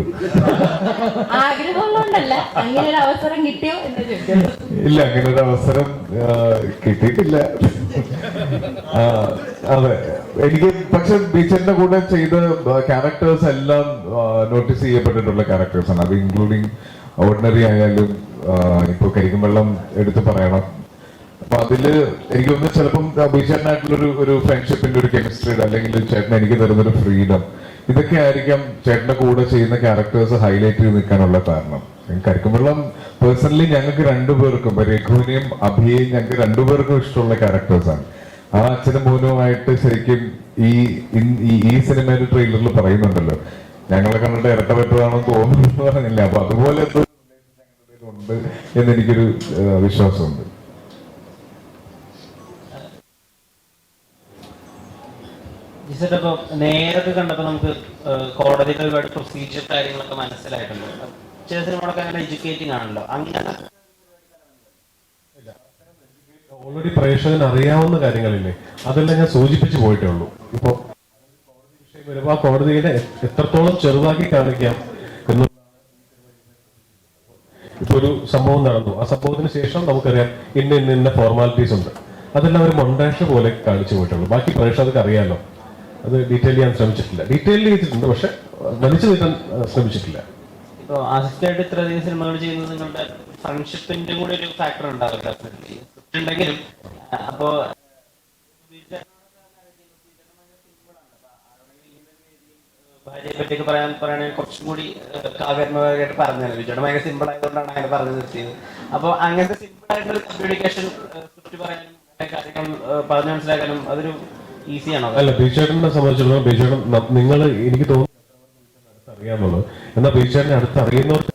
ആഗ്രഹമുള്ളതുകൊണ്ടല്ല, അങ്ങനെ ഒരു അവസരം കിട്ടിയോ എന്ന് ചോദിക്കുന്നു. ഇല്ല, അങ്ങനെ ഒരു അവസരം കിട്ടിയിട്ടില്ല. അതെ, എനിക്ക് പക്ഷെ ബീച്ചറിന്റെ കൂടെ ചെയ്ത ക്യാരക്ടേഴ്സ് എല്ലാം നോട്ടീസ് ചെയ്യപ്പെട്ടിട്ടുള്ള ക്യാരക്ടേഴ്സ് ആണ്. അത് ഇൻക്ലൂഡിങ് ഓർഡിനറി ആയാലും ഇപ്പൊ കരിക്കുംവെള്ളം എടുത്ത് പറയണം. അപ്പൊ അതില് എനിക്ക് തോന്നുന്നു ചിലപ്പം ബീച്ചറിനായിട്ടുള്ള ഒരു ഫ്രണ്ട്ഷിപ്പിന്റെ ഒരു കെമിസ്ട്രി അല്ലെങ്കിൽ ചേട്ടൻ എനിക്ക് തരുന്നൊരു ഫ്രീഡം, ഇതൊക്കെ ആയിരിക്കാം ചേട്ടന്റെ കൂടെ ചെയ്യുന്ന ക്യാരക്ടേഴ്സ് ഹൈലൈറ്റ് ചെയ്ത് നിൽക്കാനുള്ള കാരണം. കരിക്കുംവെള്ളം പേഴ്സണലി ഞങ്ങൾക്ക് രണ്ടുപേർക്കും, രഘുവിനെയും അഭിയെയും ഞങ്ങൾക്ക് രണ്ടുപേർക്കും ഇഷ്ടമുള്ള ക്യാരക്ടേഴ്സാണ്. ആ അച്ഛനും മോനുമായിട്ട് ശരിക്കും ഈ സിനിമയുടെ ട്രെയിലറിൽ പറയുന്നുണ്ടല്ലോ, ഞങ്ങളെ കണ്ടിട്ട് ഇരട്ട പറ്റുവാണെന്ന് തോന്നുന്നു പറഞ്ഞില്ല. അപ്പൊ അതുപോലെ ഉണ്ട് എന്നെനിക്കൊരു വിശ്വാസമുണ്ട്. ജിസേട്ടപ്പോ നേരൊക്കെ കണ്ടപ്പോ നമുക്ക് കോടതിയിലെ ഒരുപാട് പ്രൊസീജിയർ കാര്യങ്ങളൊക്കെ മനസ്സിലായിട്ടുണ്ട്. ചില സിനിമകളൊക്കെ അങ്ങനെ എഡ്യൂക്കേറ്റിംഗ് ആണല്ലോ. അങ്ങനെ ഓൾറെഡി പ്രേക്ഷകന് അറിയാവുന്ന കാര്യങ്ങളില്ലേ, അതെല്ലാം ഞാൻ സൂചിപ്പിച്ചു പോയിട്ടേ ഉള്ളൂ. ഇപ്പൊ വരുമ്പോ ആ കോടതിയെ എത്രത്തോളം ചെറുതാക്കി കാണിക്കാം എന്ന്. ഇപ്പൊ ഒരു സംഭവം നടന്നു, ആ സംഭവത്തിന് ശേഷം നമുക്കറിയാം ഇന്ന ഫോർമാലിറ്റീസ് ഉണ്ട്, അതെല്ലാം ഒരു മൊണ്ടാഷ് പോലെ കാണിച്ചു പോയിട്ടുള്ളൂ. ബാക്കി പ്രേക്ഷകർക്ക് അറിയാലോ. അത് ഡീറ്റെയിൽ ചെയ്യാൻ ശ്രമിച്ചിട്ടില്ല. ഡീറ്റെയിൽ ചെയ്തിട്ടുണ്ട്, പക്ഷെ വലിച്ചു നീട്ടാൻ ശ്രമിച്ചിട്ടില്ല. ഇപ്പൊ ആസിഫായിട്ട് ഇത്രയധികം സിനിമകൾ ചെയ്യുന്നത് നിങ്ങളുടെ ഫ്രണ്ട്ഷിപ്പിന്റെ കൂടെ ഒരു ഫാക്ടർ ഉണ്ടാവില്ല ഉണ്ടെങ്കിലും. അപ്പോ ഭാര്യയെ പറ്റിയൊക്കെ പറയണെങ്കിൽ കുറച്ചും കൂടി കാവ്യാത്മകമായിട്ട് പറഞ്ഞാൽ വിജയുടെ ഭയങ്കര സിമ്പിൾ ആയതുകൊണ്ടാണ് അങ്ങനെ പറഞ്ഞു നിർത്തിയത്. അപ്പൊ അങ്ങനത്തെ സിമ്പിൾ ആയിട്ടുള്ള കമ്മ്യൂണിക്കേഷൻ സ്ക്രിപ്റ്റ് പറയാനും കാര്യങ്ങൾ പറഞ്ഞു മനസ്സിലാക്കാനും അതൊരു ഈസിയാണോ? അല്ല, ബീച്ചേട്ടനെ സംബന്ധിച്ചിടത്തോളം ബീച്ചേട്ടൻ നിങ്ങൾ എനിക്ക് തോന്നുന്നു അറിയാമെന്നുള്ളത്. എന്നാൽ ബീച്ചേട്ടനെ അടുത്ത് അറിയുന്നവർക്ക്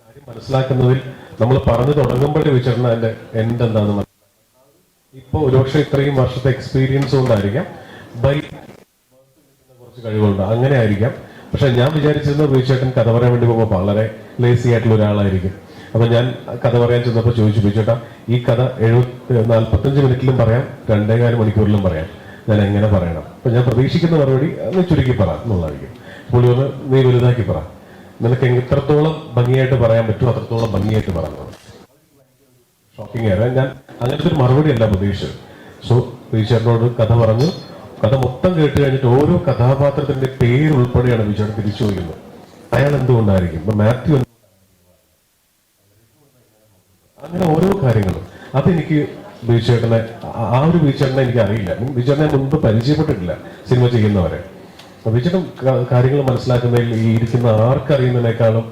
കാര്യം മനസ്സിലാക്കുന്നതിൽ നമ്മൾ പറഞ്ഞു തുടങ്ങുമ്പോഴേ ബീച്ചേട്ടൻ അതിന്റെ എൻഡ് എന്താണെന്ന് മനസ്സിലാക്കാം. ഇപ്പൊ ഒരുപക്ഷെ ഇത്രയും വർഷത്തെ എക്സ്പീരിയൻസ് കൊണ്ടായിരിക്കാം, കുറച്ച് കഴിവുണ്ട്, അങ്ങനെ ആയിരിക്കാം. പക്ഷെ ഞാൻ വിചാരിച്ചിരുന്നത് ബീച്ചേട്ടൻ കഥ പറയാൻ വേണ്ടി പോകുമ്പോൾ വളരെ ലേസി ആയിട്ടുള്ള ഒരാളായിരിക്കും. അപ്പൊ ഞാൻ കഥ പറയാൻ ചെന്നപ്പോൾ ചോദിച്ചു, ബീച്ചേട്ടാ ഈ കഥ 45 മിനിറ്റിലും പറയാം, 2.25 മണിക്കൂറിലും പറയാം, ഞാൻ എങ്ങനെ പറയണം? അപ്പൊ ഞാൻ പ്രതീക്ഷിക്കുന്ന മറുപടി നീ ചുരുക്കി പറ എന്നുള്ളതായിരിക്കും. പുള്ളി ഒന്ന് നീ വലുതാക്കി പറ, നിനക്ക് എത്രത്തോളം ഭംഗിയായിട്ട് പറയാൻ പറ്റുമോ അത്രത്തോളം ഭംഗിയായിട്ട് പറയുന്നത്. ഷോക്കിംഗ് ആയിരുന്നു. ഞാൻ അങ്ങനത്തെ ഒരു മറുപടി അല്ല പ്രതീക്ഷിച്ചത്. സോ ബീച്ചേട്ടനോട് കഥ പറഞ്ഞു. കഥ മൊത്തം കേട്ട് കഴിഞ്ഞിട്ട് ഓരോ കഥാപാത്രത്തിന്റെ പേര് ഉൾപ്പെടെയാണ് ബീച്ചേട്ടൻ തിരിച്ചു ചോദിക്കുന്നത്. അയാൾ എന്തുകൊണ്ടായിരിക്കും, ഇപ്പൊ മാത്യു, അങ്ങനെ ഓരോ കാര്യങ്ങളും. അതെനിക്ക് ബീച്ചേട്ടനെ, ആ ഒരു ബീച്ചേട്ടനെ എനിക്ക് അറിയില്ല. ബീച്ചേട്ടനെ മുൻപ് പരിചയപ്പെട്ടിട്ടില്ല സിനിമ ചെയ്യുന്നവരെ. ബീച്ചേട്ടൻ കാര്യങ്ങൾ മനസ്സിലാക്കുന്നതിൽ ഈ ഇരിക്കുന്ന ആർക്കറിയുന്നതിനേക്കാളും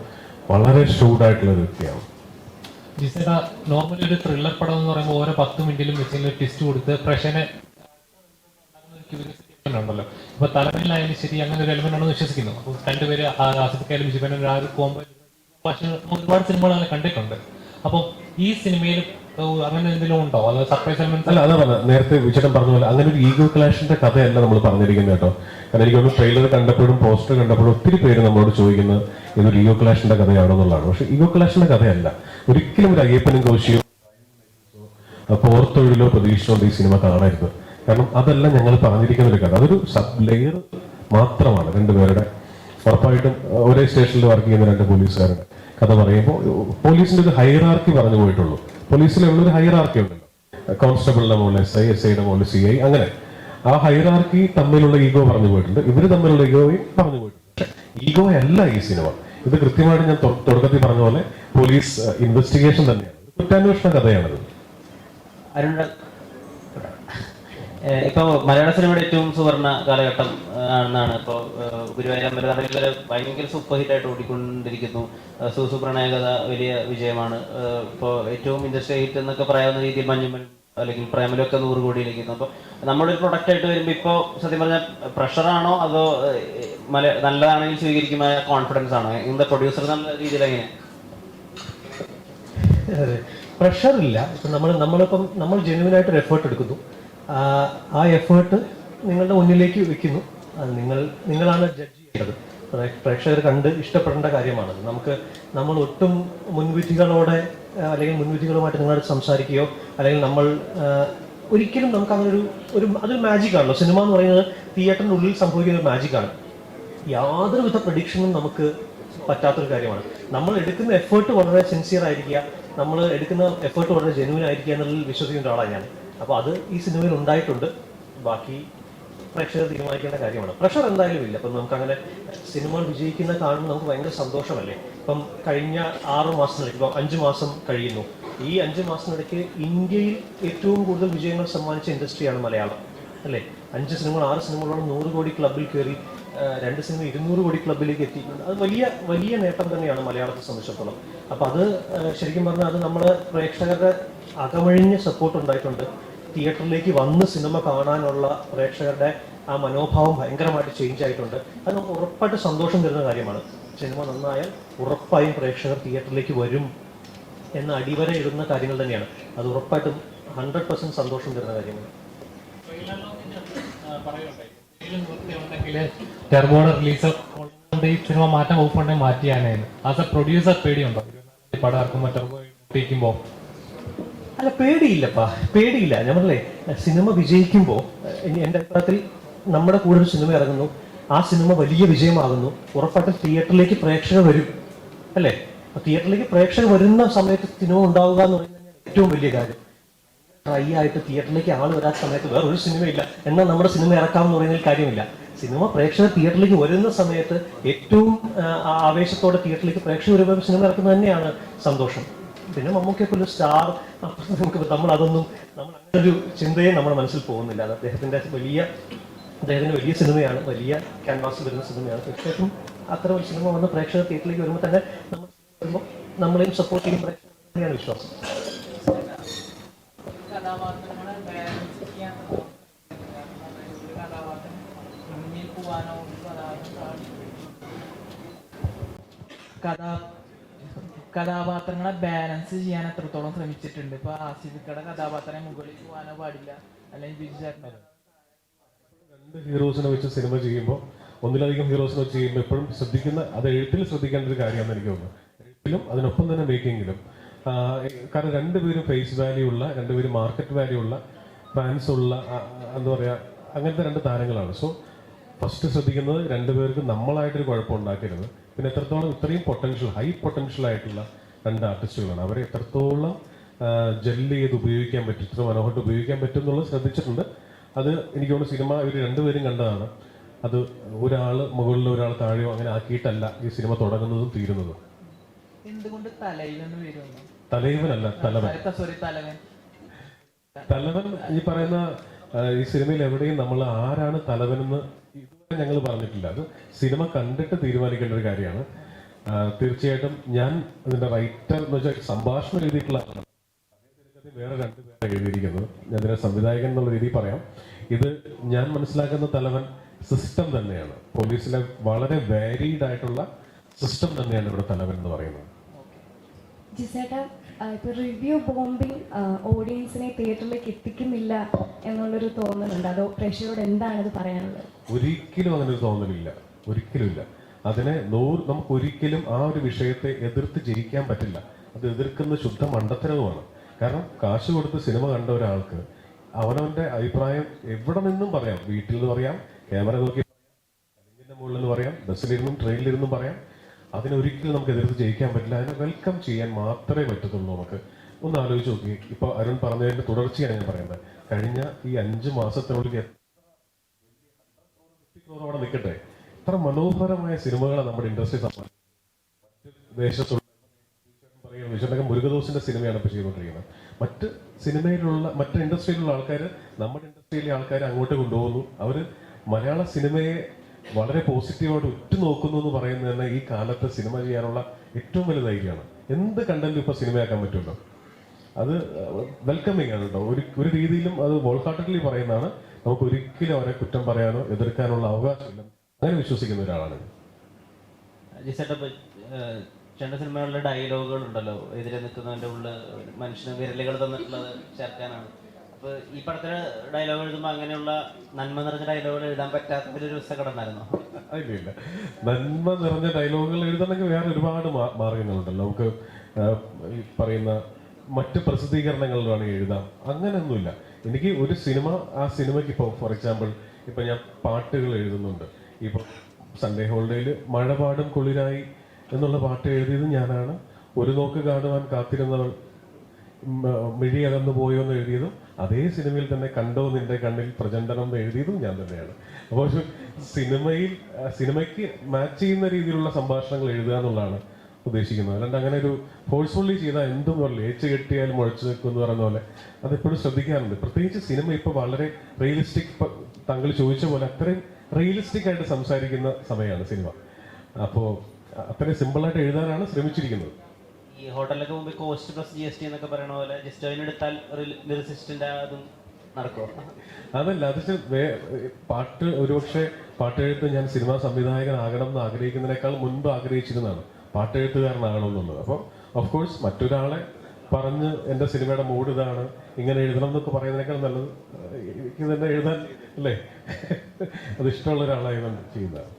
വളരെ ഷൂഡായിട്ടുള്ള ഒരു വ്യക്തിയാണ്. ജിസേട്ടാ നോർമലി ഒരു ത്രില്ലർ പടം എന്ന് പറയുമ്പോൾ ഓരോ 10 മിനിറ്റിലും വെച്ചെങ്കിലും ഒരു ട്വിസ്റ്റ് കൊടുത്ത് പ്രഷനെ ഉണ്ടല്ലോ. ഇപ്പൊ തലവനിലായാലും ശരി അങ്ങനെ ഒരു എലിമെന്റ് ഉണ്ടെന്ന് വിശ്വസിക്കുന്നു. അപ്പൊ രണ്ടുപേര് ആസിഫിക്കായാലും വിജയനും ആ ഒരു കോമ്പോ ഒരുപാട് സിനിമകൾ അങ്ങനെ കണ്ടിട്ടുണ്ട്. അപ്പം ഈ സിനിമയിൽ അങ്ങനെ എന്തെങ്കിലും ഉണ്ടോ, അത് സർപ്രൈസ് എലിമെന്റ്? അല്ല, അതാ പറഞ്ഞത്, നേരത്തെ വിചാരം പറഞ്ഞ പോലെ അങ്ങനെ ഒരു ഈഗോ ക്ലാഷിന്റെ കഥയല്ല നമ്മൾ പറഞ്ഞിരിക്കുന്നത് കേട്ടോ. കാരണം എനിക്കൊന്ന് ട്രെയിലർ കണ്ടപ്പോഴും പോസ്റ്റർ കണ്ടപ്പോഴും ഒത്തിരി പേര് നമ്മളോട് ചോദിക്കുന്നത് ഇതൊരു ഈഗോ ക്ലാഷിന്റെ കഥയാണോ എന്നുള്ളതാണ്. പക്ഷെ ഈഗോ ക്ലാഷിന്റെ കഥയല്ല. ഒരിക്കലും ഒരു അയ്യപ്പനും കോശിയോ പോർത്തൊഴിലോ പ്രതീക്ഷിച്ചുകൊണ്ട് ഈ സിനിമ കാണരുത്. കാരണം അതല്ല ഞങ്ങൾ പറഞ്ഞിരിക്കുന്ന ഒരു കഥ. അതൊരു സബ് ലെയർ മാത്രമാണ് രണ്ടുപേരുടെ. ഉറപ്പായിട്ടും ഒരേ സ്റ്റേഷനിൽ വർക്ക് ചെയ്യുന്ന 2 പോലീസുകാരുടെ കഥ പറയുമ്പോൾ പോലീസിന്റെ ഒരു ഹൈറാർക്കി പറഞ്ഞു പോയിട്ടുള്ളൂ. പോലീസിലുള്ള ഒരു ഹൈറാർക്കി ഉണ്ടല്ലോ, കോൺസ്റ്റബിളിന്റെ മുകളിൽ SI, SIയുടെ മുകളിൽ CI, അങ്ങനെ ആ ഹൈറാർക്കി തമ്മിലുള്ള ഈഗോ പറഞ്ഞു പോയിട്ടുണ്ട്. ഇവര് തമ്മിലുള്ള ഈഗോയും പറഞ്ഞു പോയിട്ടുണ്ട്. പക്ഷെ ഈഗോ അല്ല ഈ സിനിമ. ഇത് കൃത്യമായിട്ട് ഞാൻ തുടക്കത്തിൽ പറഞ്ഞ പോലെ പോലീസ് ഇൻവെസ്റ്റിഗേഷൻ തന്നെയാണ്, കുറ്റാന്വേഷണ കഥയാണത്. അരുൺ, ഇപ്പൊ മലയാള സിനിമയുടെ ഏറ്റവും സുവർണ കാലഘട്ടം ആണെന്നാണ് ഇപ്പോൾ ഗുരുവായൂർ അമ്പലനടയിൽ ഭയങ്കര സൂപ്പർ ഹിറ്റ് ആയിട്ട് ഓടിക്കൊണ്ടിരിക്കുന്നു. സൂസു പ്രണയകഥ വലിയ വിജയമാണ്. ഇപ്പോൾ ഏറ്റവും ഇൻഡസ്ട്രി ഹിറ്റ് എന്നൊക്കെ പറയാവുന്ന രീതിയിൽ മഞ്ഞുമലും അല്ലെങ്കിൽ പ്രേമലൊക്കെ 100 കോടിയിലേക്കുന്നു. അപ്പോൾ നമ്മളൊരു പ്രൊഡക്റ്റ് ആയിട്ട് വരുമ്പോൾ ഇപ്പോൾ സത്യം പറഞ്ഞാൽ പ്രഷറാണോ അതോ നല്ലതാണെങ്കിൽ സ്വീകരിക്കുമായ കോൺഫിഡൻസ് ആണോ? ഇന്നത്തെ പ്രൊഡ്യൂസർ നല്ല രീതിയിൽ എങ്ങനെ? പ്രഷറില്ല. ഇപ്പം നമ്മൾ ജെന്യുവനായിട്ടൊരു എഫേർട്ട് എടുക്കുന്നു. ആ എഫേർട്ട് നിങ്ങളുടെ മുന്നിലേക്ക് വെക്കുന്നു. അത് നിങ്ങളാണ് ജഡ്ജ് ചെയ്യേണ്ടത്. പ്രേക്ഷകർ കണ്ട് ഇഷ്ടപ്പെടേണ്ട കാര്യമാണത്. നമ്മൾ ഒട്ടും മുൻവിധികളോടെ അല്ലെങ്കിൽ മുൻവിധികളുമായിട്ട് നിങ്ങളോട് സംസാരിക്കുകയോ അല്ലെങ്കിൽ നമ്മൾ ഒരിക്കലും നമുക്ക് അങ്ങനെ അതൊരു മാജിക്കാണല്ലോ. സിനിമ എന്ന് പറയുന്നത് തിയേറ്ററിൻ്റെ ഉള്ളിൽ സംഭവിക്കുന്ന ഒരു മാജിക്കാണ്. യാതൊരുവിധ പ്രഡിക്ഷനും നമുക്ക് പറ്റാത്തൊരു കാര്യമാണ്. നമ്മൾ എടുക്കുന്ന എഫേർട്ട് വളരെ സിൻസിയർ ആയിരിക്കുക, നമ്മൾ എടുക്കുന്ന എഫേർട്ട് വളരെ ജെന്യൂൻ ആയിരിക്കുക എന്നുള്ളതിൽ വിശ്വസിക്കുന്ന ഒരാളാണ് ഞാൻ. അപ്പോൾ അത് ഈ സിനിമയിൽ ഉണ്ടായിട്ടുണ്ട്. ബാക്കി പ്രേക്ഷകർ തീരുമാനിക്കേണ്ട കാര്യമാണ്. പ്രഷർ എന്തായാലും ഇല്ല. അപ്പം നമുക്കങ്ങനെ സിനിമകൾ വിജയിക്കുന്ന കാണുമ്പോൾ നമുക്ക് ഭയങ്കര സന്തോഷമല്ലേ. ഇപ്പം കഴിഞ്ഞ 6 മാസത്തിനിടയ്ക്ക് ഇപ്പം 5 മാസം കഴിയുന്നു. ഈ 5 മാസത്തിനിടയ്ക്ക് ഇന്ത്യയിൽ ഏറ്റവും കൂടുതൽ വിജയങ്ങൾ സമ്മാനിച്ച ഇൻഡസ്ട്രിയാണ് മലയാളം, അല്ലേ? 5 സിനിമകൾ 6 സിനിമകളോളം 100 കോടി ക്ലബിൽ കയറി, 2 സിനിമ 200 കോടി ക്ലബിലേക്ക് എത്തിയിട്ടുണ്ട്. അത് വലിയ നേട്ടം തന്നെയാണ് മലയാളത്തെ സംബന്ധിച്ചിടത്തോളം. അപ്പം അത് ശരിക്കും പറഞ്ഞാൽ അത് നമ്മുടെ പ്രേക്ഷകരുടെ അകമഴിഞ്ഞ സപ്പോർട്ട് ഉണ്ടായിട്ടുണ്ട്. തിയേറ്ററിലേക്ക് വന്ന് സിനിമ കാണാനുള്ള പ്രേക്ഷകരുടെ ആ മനോഭാവം ഭയങ്കരമായിട്ട് ചേഞ്ച് ആയിട്ടുണ്ട്. അത് നമുക്ക് ഉറപ്പായിട്ട് സന്തോഷം തരുന്ന കാര്യമാണ്. സിനിമ നന്നായാൽ ഉറപ്പായും പ്രേക്ഷകർ തിയേറ്ററിലേക്ക് വരും എന്ന അടിവര ഇടുന്ന കാര്യങ്ങൾ തന്നെയാണ്. അത് ഉറപ്പായിട്ടും 100% സന്തോഷം തരുന്ന കാര്യമാണ്. ടെർബോയുടെ റിലീസ് ഈ സിനിമ മാറ്റാൻ വകുപ്പുണ്ടെങ്കിൽ മാറ്റിയാനായിരുന്നു. ആസ് എ പ്രൊഡ്യൂസർ പേടിയുണ്ടോ പടം ഇറക്കുമ്പോൾ ടെർബോ ഇരിക്കുമ്പോൾ? അല്ല, പേടിയില്ലപ്പാ, പേടിയില്ല. ഞാൻ പറഞ്ഞില്ലേ, സിനിമ വിജയിക്കുമ്പോൾ എൻ്റെ അഭിപ്രായത്തിൽ നമ്മുടെ കൂടെ ഒരു സിനിമ ഇറങ്ങുന്നു, ആ സിനിമ വലിയ വിജയമാകുന്നു, ഉറപ്പായിട്ടും തിയേറ്ററിലേക്ക് പ്രേക്ഷകർ വരും, അല്ലേ? തിയേറ്ററിലേക്ക് പ്രേക്ഷകർ വരുന്ന സമയത്ത് സിനിമ ഉണ്ടാവുക എന്ന് പറയുന്നത് ഏറ്റവും വലിയ കാര്യം. ട്രൈ ആയിട്ട് തിയേറ്ററിലേക്ക് ആൾ വരാത്ത സമയത്ത് വേറൊരു സിനിമയില്ല എന്നാൽ നമ്മുടെ സിനിമ ഇറക്കാമെന്ന് പറയുന്നതിൽ കാര്യമില്ല. സിനിമ പ്രേക്ഷകർ തിയേറ്ററിലേക്ക് വരുന്ന സമയത്ത് ഏറ്റവും ആവേശത്തോടെ തിയേറ്ററിലേക്ക് പ്രേക്ഷകർ വരുമ്പോൾ സിനിമ ഇറക്കുന്നത് തന്നെയാണ് സന്തോഷം. പിന്നെ മമ്മൂക്കയൊക്കെ ഒരു സ്റ്റാർ, നമ്മൾ അങ്ങനെ ഒരു ചിന്തയെ നമ്മുടെ മനസ്സിൽ പോകുന്നില്ല. അത് അദ്ദേഹത്തിന്റെ വലിയ സിനിമയാണ്, വലിയ ക്യാൻവാസിൽ വരുന്ന സിനിമയാണ്. തീർച്ചയായിട്ടും അത്തരം ഒരു സിനിമ വന്ന് പ്രേക്ഷകർ തിയേറ്ററിലേക്ക് വരുമ്പോൾ തന്നെ നമ്മളെയും സപ്പോർട്ട് ചെയ്യും പ്രേക്ഷകർ തന്നെയാണ് വിശ്വാസം. കഥാപാത്രങ്ങളെ ബാലൻസ് ചെയ്യാൻ എത്രത്തോളം ശ്രമിച്ചിട്ടുണ്ട്? ഇപ്പൊ ആസിഫിക്കയുടെ കഥാപാത്രം മുകളിൽ പോകാനോ പാടില്ല, അല്ലെങ്കിൽ ബിജു ചേട്ടനോ? 2 ഹീറോസിനെ വെച്ച് സിനിമ ചെയ്യുമ്പോൾ, ഒന്നിലധികം ഹീറോസിനെ വെച്ച് ചെയ്യുമ്പോൾ എപ്പോഴും അത് എഴുത്തിൽ ശ്രദ്ധിക്കേണ്ട ഒരു കാര്യമാണെന്ന് എനിക്ക് തോന്നുന്നു. എഴുത്തിലും അതിനൊപ്പം തന്നെ മേക്കിങ്ങിലും. കാരണം 2 പേരും ഫേസ് വാല്യൂ ഉള്ള, 2 പേരും മാർക്കറ്റ് വാല്യൂ ഉള്ള, ഫാൻസ് ഉള്ള, എന്താ പറയുക, അങ്ങനത്തെ 2 താരങ്ങളാണ്. സോ ഫസ്റ്റ് ശ്രദ്ധിക്കുന്നത് 2 പേർക്ക് നമ്മളായിട്ടൊരു കുഴപ്പം ഉണ്ടാക്കരുത്. പിന്നെ എത്രത്തോളം ഇത്രയും ഹൈ പൊട്ടൻഷ്യൽ ആയിട്ടുള്ള 2 ആർട്ടിസ്റ്റുകളാണ്. അവരെ എത്രത്തോളം ജെല്ല് ചെയ്ത് ഉപയോഗിക്കാൻ പറ്റും, ഇത്ര മനോഹരമായിട്ട് ഉപയോഗിക്കാൻ പറ്റും എന്നുള്ളത് ശ്രദ്ധിച്ചിട്ടുണ്ട്. അത് എനിക്ക് തോന്നുന്നു സിനിമ ഇവർ 2 പേരും കണ്ടതാണ്. അത് ഒരാൾ മുകളിലോ ഒരാൾ താഴെയോ അങ്ങനെ ആക്കിയിട്ടല്ല ഈ സിനിമ തുടങ്ങുന്നതും തീരുന്നതും. എന്തുകൊണ്ട് തലൈവെന്ന് പേര് വന്നു? തലൈവനല്ല, തലവൻ. തലവൻ ഈ പറയുന്ന ഈ സിനിമയിൽ എവിടെയും നമ്മൾ ആരാണ് തലവനെന്ന് ഇതുവരെ ഞങ്ങൾ പറഞ്ഞിട്ടില്ല. അത് സിനിമ കണ്ടിട്ട് തീരുമാനിക്കേണ്ട ഒരു കാര്യമാണ്. തീർച്ചയായിട്ടും ഞാൻ അതിന്റെ റൈറ്റർ എന്ന് വെച്ചാൽ സംഭാഷണം എഴുതിയിട്ടുള്ള ആളാണ്. വേറെ രണ്ടുപേരെ എഴുതിയിരിക്കുന്നത്. ഞാൻ ഇതിനെ സംവിധായകൻ എന്നുള്ള രീതിയിൽ പറയാം. ഇത് ഞാൻ മനസ്സിലാക്കുന്ന തലവൻ സിസ്റ്റം തന്നെയാണ്. പോലീസിലെ വളരെ വാരീഡ് ആയിട്ടുള്ള സിസ്റ്റം തന്നെയാണ് ഇവിടെ തലവൻ എന്ന് പറയുന്നത്. ജിസേട്ടാ, ഇപ്പൊ റിവ്യൂ ബോംബിംഗ് ഓഡിയൻസിനെ തിയേറ്ററിലേക്ക് എത്തിക്കുന്നില്ല എന്നുള്ളൊരു തോന്നലുണ്ട്. അതോ പ്രേക്ഷകരോട് എന്താണ് ഇത് പറയാനുള്ളത്? ഒരിക്കലും അങ്ങനെ ഒരു തോന്നലില്ല, ഒരിക്കലും ഇല്ല. അതിനെ നമുക്ക് ഒരിക്കലും ആ ഒരു വിഷയത്തെ എതിർത്ത് ജയിക്കാൻ പറ്റില്ല. അത് എതിർക്കുന്ന ശുദ്ധ മണ്ടത്തരവുമാണ്. കാരണം കാശ് കൊടുത്ത് സിനിമ കണ്ട ഒരാൾക്ക് അവനവന്റെ അഭിപ്രായം എവിടെ നിന്നും പറയാം. വീട്ടിൽ നിന്ന് പറയാം, ക്യാമറ നോക്കി പറയാം, മുകളിൽ നിന്ന് പറയാം, ബസ്സിലിരുന്നും ട്രെയിനിലിരുന്നും പറയാം. അതിനൊരിക്കലും നമുക്ക് എതിർത്ത് ജയിക്കാൻ പറ്റില്ല. അതിനെ വെൽക്കം ചെയ്യാൻ മാത്രമേ പറ്റത്തുള്ളൂ. നമുക്ക് ഒന്ന് ആലോചിച്ച് നോക്കി. ഇപ്പൊ അരുൺ പറഞ്ഞതിന്റെ തുടർച്ചയാണ് ഞാൻ പറയുന്നത്. കഴിഞ്ഞ ഈ 5 മാസത്തിനുള്ളിൽ അവിടെ നിൽക്കട്ടെ, ഇത്ര മനോഹരമായ സിനിമകളാണ് നമ്മുടെ ഇൻഡസ്ട്രി സമ്മാനിക്കുന്നത്. മറ്റ് ദേശത്തുള്ള വിശ്വനകം മുരുകദോസിന്റെ സിനിമയാണ് ഇപ്പോൾ ചെയ്തുകൊണ്ടിരിക്കുന്നത്. മറ്റ് സിനിമയിലുള്ള മറ്റ് ഇൻഡസ്ട്രിയിലുള്ള ആൾക്കാർ നമ്മുടെ ഇൻഡസ്ട്രിയിലെ ആൾക്കാരെ അങ്ങോട്ട് കൊണ്ടുപോകുന്നു. അവർ മലയാള സിനിമയെ വളരെ പോസിറ്റീവായിട്ട് ഉറ്റുനോക്കുന്നു എന്ന് പറയുന്നത് തന്നെ ഈ കാലത്ത് സിനിമ ചെയ്യാനുള്ള ഏറ്റവും വലിയ ധൈര്യമാണ്. എന്ത് കണ്ടന്റും ഇപ്പൊ സിനിമയാക്കാൻ പറ്റുമല്ലോ. അത് വെൽക്കമിങ് ആണ് കേട്ടോ. ഒരു രീതിയിലും അത് വോൾഹാർട്ടഡ്ലി പറയുന്നതാണ്. നമുക്ക് ഒരിക്കലും അവരെ കുറ്റം പറയാനോ എതിർക്കാനുള്ള അവകാശമില്ല. അങ്ങനെ വിശ്വസിക്കുന്ന ഒരാളാണ്. ചേട്ടൻ്റെ സിനിമകളിലെ ഡയലോഗുകൾ ഉണ്ടല്ലോ, എതിരെ നിൽക്കുന്നതിൻ്റെ ഉള്ളിൽ മനുഷ്യന് വിരലുകൾ തന്നിട്ടുള്ളത് ചേർക്കാനാണ്. അപ്പോൾ ഈ പടത്തിലെ ഡയലോഗ് എഴുതുമ്പോൾ അങ്ങനെയുള്ള നന്മ നിറഞ്ഞ ഡയലോഗുകൾ എഴുതാൻ പറ്റാത്തൊരു ദിവസം കിടന്നായിരുന്നു? ഇല്ല, നന്മ നിറഞ്ഞ ഡയലോഗുകൾ എഴുതണമെങ്കിൽ വേറെ ഒരുപാട് മാർഗങ്ങളുണ്ടല്ലോ. നമുക്ക് ഈ പറയുന്ന മറ്റ് പ്രസിദ്ധീകരണങ്ങളിലാണ് എഴുതാം. അങ്ങനെയൊന്നുമില്ല. എനിക്ക് ഒരു സിനിമ, ആ സിനിമയ്ക്ക് ഇപ്പോൾ ഫോർ എക്സാമ്പിൾ ഇപ്പം ഞാൻ പാട്ടുകൾ എഴുതുന്നുണ്ട്. ഇപ്പോൾ സൺഡേ ഹോളിഡേയിൽ മഴപാടും കുളിരായി എന്നുള്ള പാട്ട് എഴുതിയത് ഞാനാണ്. ഒരു നോക്ക് കാണുവാൻ കാത്തിരുന്നവൾ മിഴി അകന്നു പോയോ എന്ന് എഴുതിയതും അതേ സിനിമയിൽ തന്നെ കണ്ടോ നിന്റെ കണ്ണിൽ പ്രചണ്ഡനം എന്ന് എഴുതിയതും ഞാൻ തന്നെയാണ്. അപ്പോൾ സിനിമയ്ക്ക് മാച്ച് ചെയ്യുന്ന രീതിയിലുള്ള സംഭാഷണങ്ങൾ എഴുതുക എന്നുള്ളതാണ് ഉദ്ദേശിക്കുന്നത്. അല്ലാണ്ട് അങ്ങനെ ഒരു ഫോഴ്സ്ഫുള്ളി ചെയ്താൽ എന്തും പോലെ ഏച്ച് കെട്ടിയാലും മുഴച്ചു നിൽക്കും എന്ന് പറയുന്ന പോലെ അതെപ്പോഴും ശ്രദ്ധിക്കാറുണ്ട്. പ്രത്യേകിച്ച് സിനിമ ഇപ്പോൾ വളരെ റിയലിസ്റ്റിക്, താങ്കൾ ചോദിച്ച പോലെ അത്രയും റിയലിസ്റ്റിക് ആയിട്ട് സംസാരിക്കുന്ന സമയമാണ് സിനിമ. അപ്പോൾ അത്രയും സിമ്പിളായിട്ട് എഴുതാനാണ് ശ്രമിച്ചിരിക്കുന്നത്. ഈ ഹോട്ടലിലൊക്കെ മുമ്പ് കോസ്റ്റ് പ്ലസ് GST എന്നൊക്കെ പറയുന്ന പോലെ ജസ്റ്റ് അതിനെടുത്താൽ ലിറിസിസ്റ്റിന്റെ അതും നടക്കുമോ? അതല്ല, അത് പാട്ട് ഒരുപക്ഷെ പാട്ടെഴുത്ത് ഞാൻ സിനിമാ സംവിധായകനാകണം എന്ന് ആഗ്രഹിക്കുന്നതിനേക്കാൾ മുൻപ് ആഗ്രഹിച്ചിരുന്നതാണ് പാട്ടെഴുത്തുകാരനാകണമെന്നുള്ളത്. അപ്പോൾ ഓഫ് കോഴ്സ് മറ്റൊരാളെ പറഞ്ഞ് എൻ്റെ സിനിമയുടെ മൂഡ് ഇതാണ്, ഇങ്ങനെ എഴുതണം എന്നൊക്കെ പറയുന്നതിനേക്കാൾ നല്ലത് എനിക്ക് തന്നെ എഴുതാൻ അല്ലേ, അത് ഇഷ്ടമുള്ള ഒരാളായി ചെയ്യുന്നതാണ്.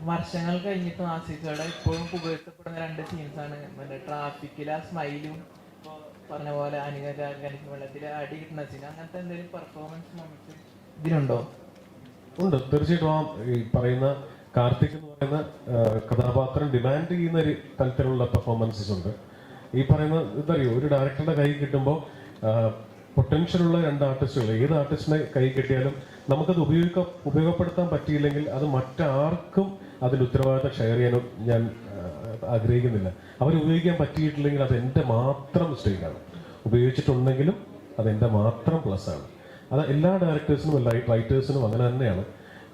വർഷങ്ങൾ കഴിഞ്ഞിട്ടും ആസിഫയുടെ ഇപ്പോഴും പുകഴ്ത്തപ്പെടുന്ന 2 സീൻസാണ് മറ്റേ ട്രാഫിക്കിലെ ആ സ്മൈലും ഇപ്പോൾ പറഞ്ഞ പോലെ അനികനിക്ക് വെള്ളത്തിലെ അടി കിട്ടുന്ന സീൻ. അങ്ങനത്തെ എന്തെങ്കിലും പെർഫോമൻസ് മൊമെന്റ്സ് ഇതിലുണ്ടോ? ഉണ്ട്, തീർച്ചയായിട്ടും. ആ ഈ പറയുന്ന കാർത്തിക് എന്ന് പറയുന്ന കഥാപാത്രം ഡിമാൻഡ് ചെയ്യുന്ന ഒരു തരത്തിലുള്ള പെർഫോമൻസസ് ഉണ്ട്. ഈ പറയുന്ന ഇതറിയോ, ഒരു ഡയറക്ടറുടെ കൈ കിട്ടുമ്പോൾ പൊട്ടൻഷ്യലുള്ള 2 ആർട്ടിസ്റ്റുകൾ, ഏത് ആർട്ടിസ്റ്റിനെ കൈ കിട്ടിയാലും നമുക്കത് ഉപയോഗപ്പെടുത്താൻ പറ്റിയില്ലെങ്കിൽ അത് മറ്റാർക്കും അതിൻ്റെ ഉത്തരവാദിത്തം ഷെയർ ചെയ്യാനും ഞാൻ ആഗ്രഹിക്കുന്നില്ല. അവരുപയോഗിക്കാൻ പറ്റിയിട്ടില്ലെങ്കിൽ അത് എൻ്റെ മാത്രം മിസ്റ്റേക്കാണ്. ഉപയോഗിച്ചിട്ടുണ്ടെങ്കിലും അതെൻ്റെ മാത്രം പ്ലസ് ആണ്. അത് എല്ലാ ഡയറക്ടേഴ്സിനും എല്ലാ റൈറ്റേഴ്സിനും അങ്ങനെ തന്നെയാണ്.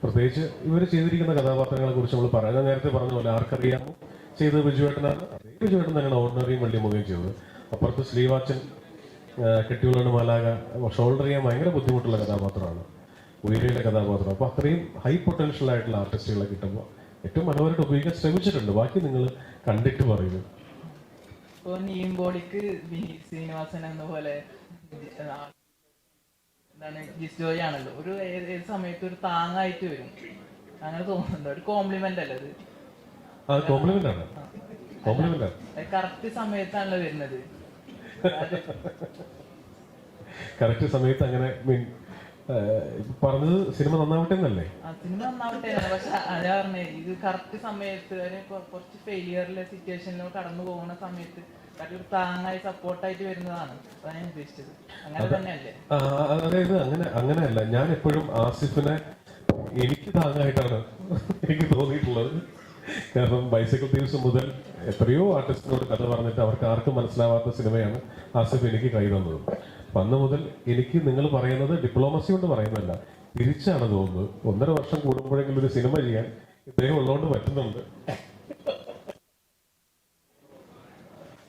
പ്രത്യേകിച്ച് ഇവർ ചെയ്തിരിക്കുന്ന കഥാപാത്രങ്ങളെ കുറിച്ച് നമ്മൾ പറയാം. ഞാൻ നേരത്തെ പറഞ്ഞ പോലെ ആർക്കറിയാമോ ചെയ്തത് ബിജുവേട്ടനാണ്. അതേ ബിജുവേട്ടൻ തന്നെയാണ് ഓർഡിനറിയും വെള്ളിമുഖയും ചെയ്തത്. അപ്പുറത്ത് ശ്രീവാച്ചൻ കെട്ടിയുള്ളാണ് മാലാക ഷോൾഡർ ചെയ്യാൻ ഭയങ്കര ബുദ്ധിമുട്ടുള്ള കഥാപാത്രമാണ്, ഉയരയിലെ കഥാപാത്രം. അപ്പോൾ അത്രയും ഹൈ പൊട്ടൻഷ്യൽ ആയിട്ടുള്ള ആർട്ടിസ്റ്റുകളെ കിട്ടുമ്പോൾ ഏറ്റവും മനോഹരമായിട്ട് ഉപയോഗിക്കാൻ ശ്രമിച്ചിട്ടുണ്ട്. ബാക്കി നിങ്ങൾ കണ്ടിട്ട് പറയുന്നു. ഇപ്പോൾ നീമ്പോളിക്ക് ശ്രീനിവാസൻ എന്ന പോലെ എന്താണ് ജിസ്റ്റോയി ആണല്ലോ, ഒരു ഏത് സമയത്ത് ഒരു താങ്ങായിട്ട് വരും. അങ്ങനെ തോന്നുന്നുണ്ടോ? ഒരു കോംപ്ലിമെന്റ് അല്ലേ അത്? കോംപ്ലിമെന്റ് ആണ്, കോംപ്ലിമെന്റ് ആണ്. കറക്റ്റ് സമയത്താണല്ലോ വരുന്നത്. കറക്റ്റ് സമയത്ത് അങ്ങനെ പറഞ്ഞത് സിനിമ നന്നാവട്ടെ എന്നല്ലേ? സിനിമ നന്നാവട്ടെ, പക്ഷെ അതാ പറഞ്ഞേ, ഇത് കറക്റ്റ് സമയത്ത് കുറച്ച് ഫെയിലിയറിലെ സിറ്റുവേഷനിലോ കടന്നു പോകുന്ന സമയത്ത് ഒരു താങ്ങായി സപ്പോർട്ടായിട്ട് വരുന്നതാണ് അതാണ് ഞാൻ ഉദ്ദേശിച്ചത്. അങ്ങനെ തന്നെയല്ലേ? അതായത് അങ്ങനെയല്ല. ഞാൻ എപ്പോഴും ആസിഫിനെ എനിക്ക് താങ്ങായിട്ടാണ് എനിക്ക് തോന്നിയിട്ടുള്ളത്. കാരണം ബൈസൈക്കിൾ തീവ്സ് മുതൽ എത്രയോ ആർട്ടിസ്റ്റിനോട് കഥ പറഞ്ഞിട്ട് അവർക്ക് ആർക്കും മനസ്സിലാവാത്ത സിനിമയാണ് ആസിഫ് എനിക്ക് കൈ തന്നത്. അപ്പം അന്ന് മുതൽ എനിക്ക് നിങ്ങൾ പറയുന്നത് ഡിപ്ലോമസി കൊണ്ട് പറയുന്നതല്ല, തിരിച്ചാണ് തോന്നുന്നത്. 1.5 വർഷം കൂടുമ്പോഴെങ്കിലും ഒരു സിനിമ ചെയ്യാൻ ഇദ്ദേഹം ഉള്ളതുകൊണ്ട് പറ്റുന്നുണ്ട്.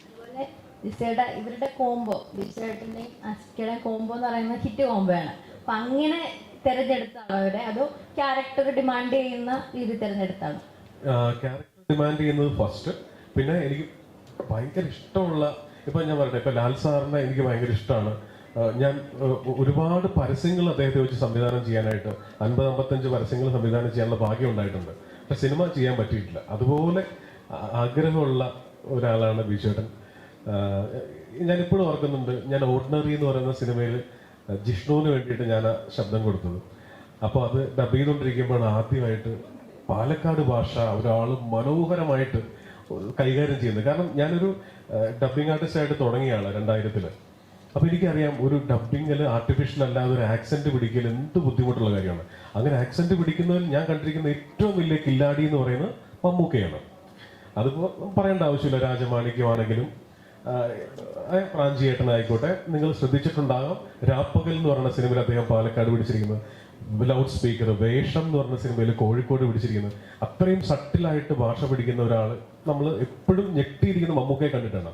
അതുപോലെ ജിസയുടെ ഇവരുടെ കോംബോ, ജിസേട്ടൻ്റെയും ആസിഫയുടെയും കോംബോ എന്ന് പറയുന്നത് ഹിറ്റ് കോംബോയാണ്. അപ്പൊ അങ്ങനെ തിരഞ്ഞെടുത്താണ് അവരെ, അതോ ക്യാരക്ടർ ഡിമാൻഡ് ചെയ്യുന്ന രീതി തിരഞ്ഞെടുത്താണ്? ക്യാരക്ടർ ഡിമാൻഡ് ചെയ്യുന്നത് ഫസ്റ്റ്. പിന്നെ എനിക്ക് ഭയങ്കര ഇഷ്ടമുള്ള, ഇപ്പൊ ഞാൻ പറയട്ടെ, ഇപ്പൊ ലാൽ സാറിനെ എനിക്ക് ഭയങ്കര ഇഷ്ടമാണ്. ഞാൻ ഒരുപാട് പരസ്യങ്ങൾ അദ്ദേഹത്തെ വെച്ച് സംവിധാനം ചെയ്യാനായിട്ട് 50-55 പരസ്യങ്ങൾ സംവിധാനം ചെയ്യാനുള്ള ഭാഗ്യം ഉണ്ടായിട്ടുണ്ട്. പക്ഷെ സിനിമ ചെയ്യാൻ പറ്റിയിട്ടില്ല. അതുപോലെ ആഗ്രഹമുള്ള ഒരാളാണ് ബിജുവേട്ടൻ. ഞാനിപ്പോഴും ഓർക്കുന്നുണ്ട്, ഞാൻ ഓർഡിനറി എന്ന് പറയുന്ന സിനിമയിൽ ജിഷ്ണുവിന് വേണ്ടിയിട്ട് ഞാൻ ശബ്ദം കൊടുത്തത്. അപ്പോൾ അത് ഡബ് ചെയ്തുകൊണ്ടിരിക്കുമ്പോഴാണ് ആദ്യമായിട്ട് പാലക്കാട് ഭാഷ ഒരാൾ മനോഹരമായിട്ട് കൈകാര്യം ചെയ്യുന്നത്. കാരണം ഞാനൊരു ഡബ്ബിംഗ് ആർട്ടിസ്റ്റായിട്ട് തുടങ്ങിയാണ് 2000-ൽ. അപ്പോൾ എനിക്കറിയാം ഒരു ഡബ്ബിങ്ങിൽ ആർട്ടിഫിഷ്യൽ അല്ലാതെ ഒരു ആക്സെന്റ് പിടിക്കൽ എന്ത് ബുദ്ധിമുട്ടുള്ള കാര്യമാണ്. അങ്ങനെ ആക്സെന്റ് പിടിക്കുന്നതിൽ ഞാൻ കണ്ടിരിക്കുന്ന ഏറ്റവും വലിയ കില്ലാടി എന്ന് പറയുന്നത് മമ്മൂക്കയാണ്. അതിപ്പോൾ പറയേണ്ട ആവശ്യമില്ല. രാജമാണിക്യമാണെങ്കിലും പ്രാഞ്ചിയേട്ടനായിക്കോട്ടെ, നിങ്ങൾ ശ്രദ്ധിച്ചിട്ടുണ്ടാകാം രാപ്പകൽ എന്ന് പറയുന്ന സിനിമയിൽ അദ്ദേഹം പാലക്കാട് പിടിച്ചിരിക്കുന്നത്, ലൗഡ് സ്പീക്കർ വേഷം എന്ന് പറഞ്ഞ സിനിമയിൽ കോഴിക്കോട് പിടിച്ചിരിക്കുന്നത്. അത്രയും സട്ടിലായിട്ട് ഭാഷ പിടിക്കുന്ന ഒരാൾ നമ്മൾ എപ്പോഴും ഞെട്ടിയിരിക്കുന്ന മമ്മൂക്കയെ കണ്ടിട്ടാണ്.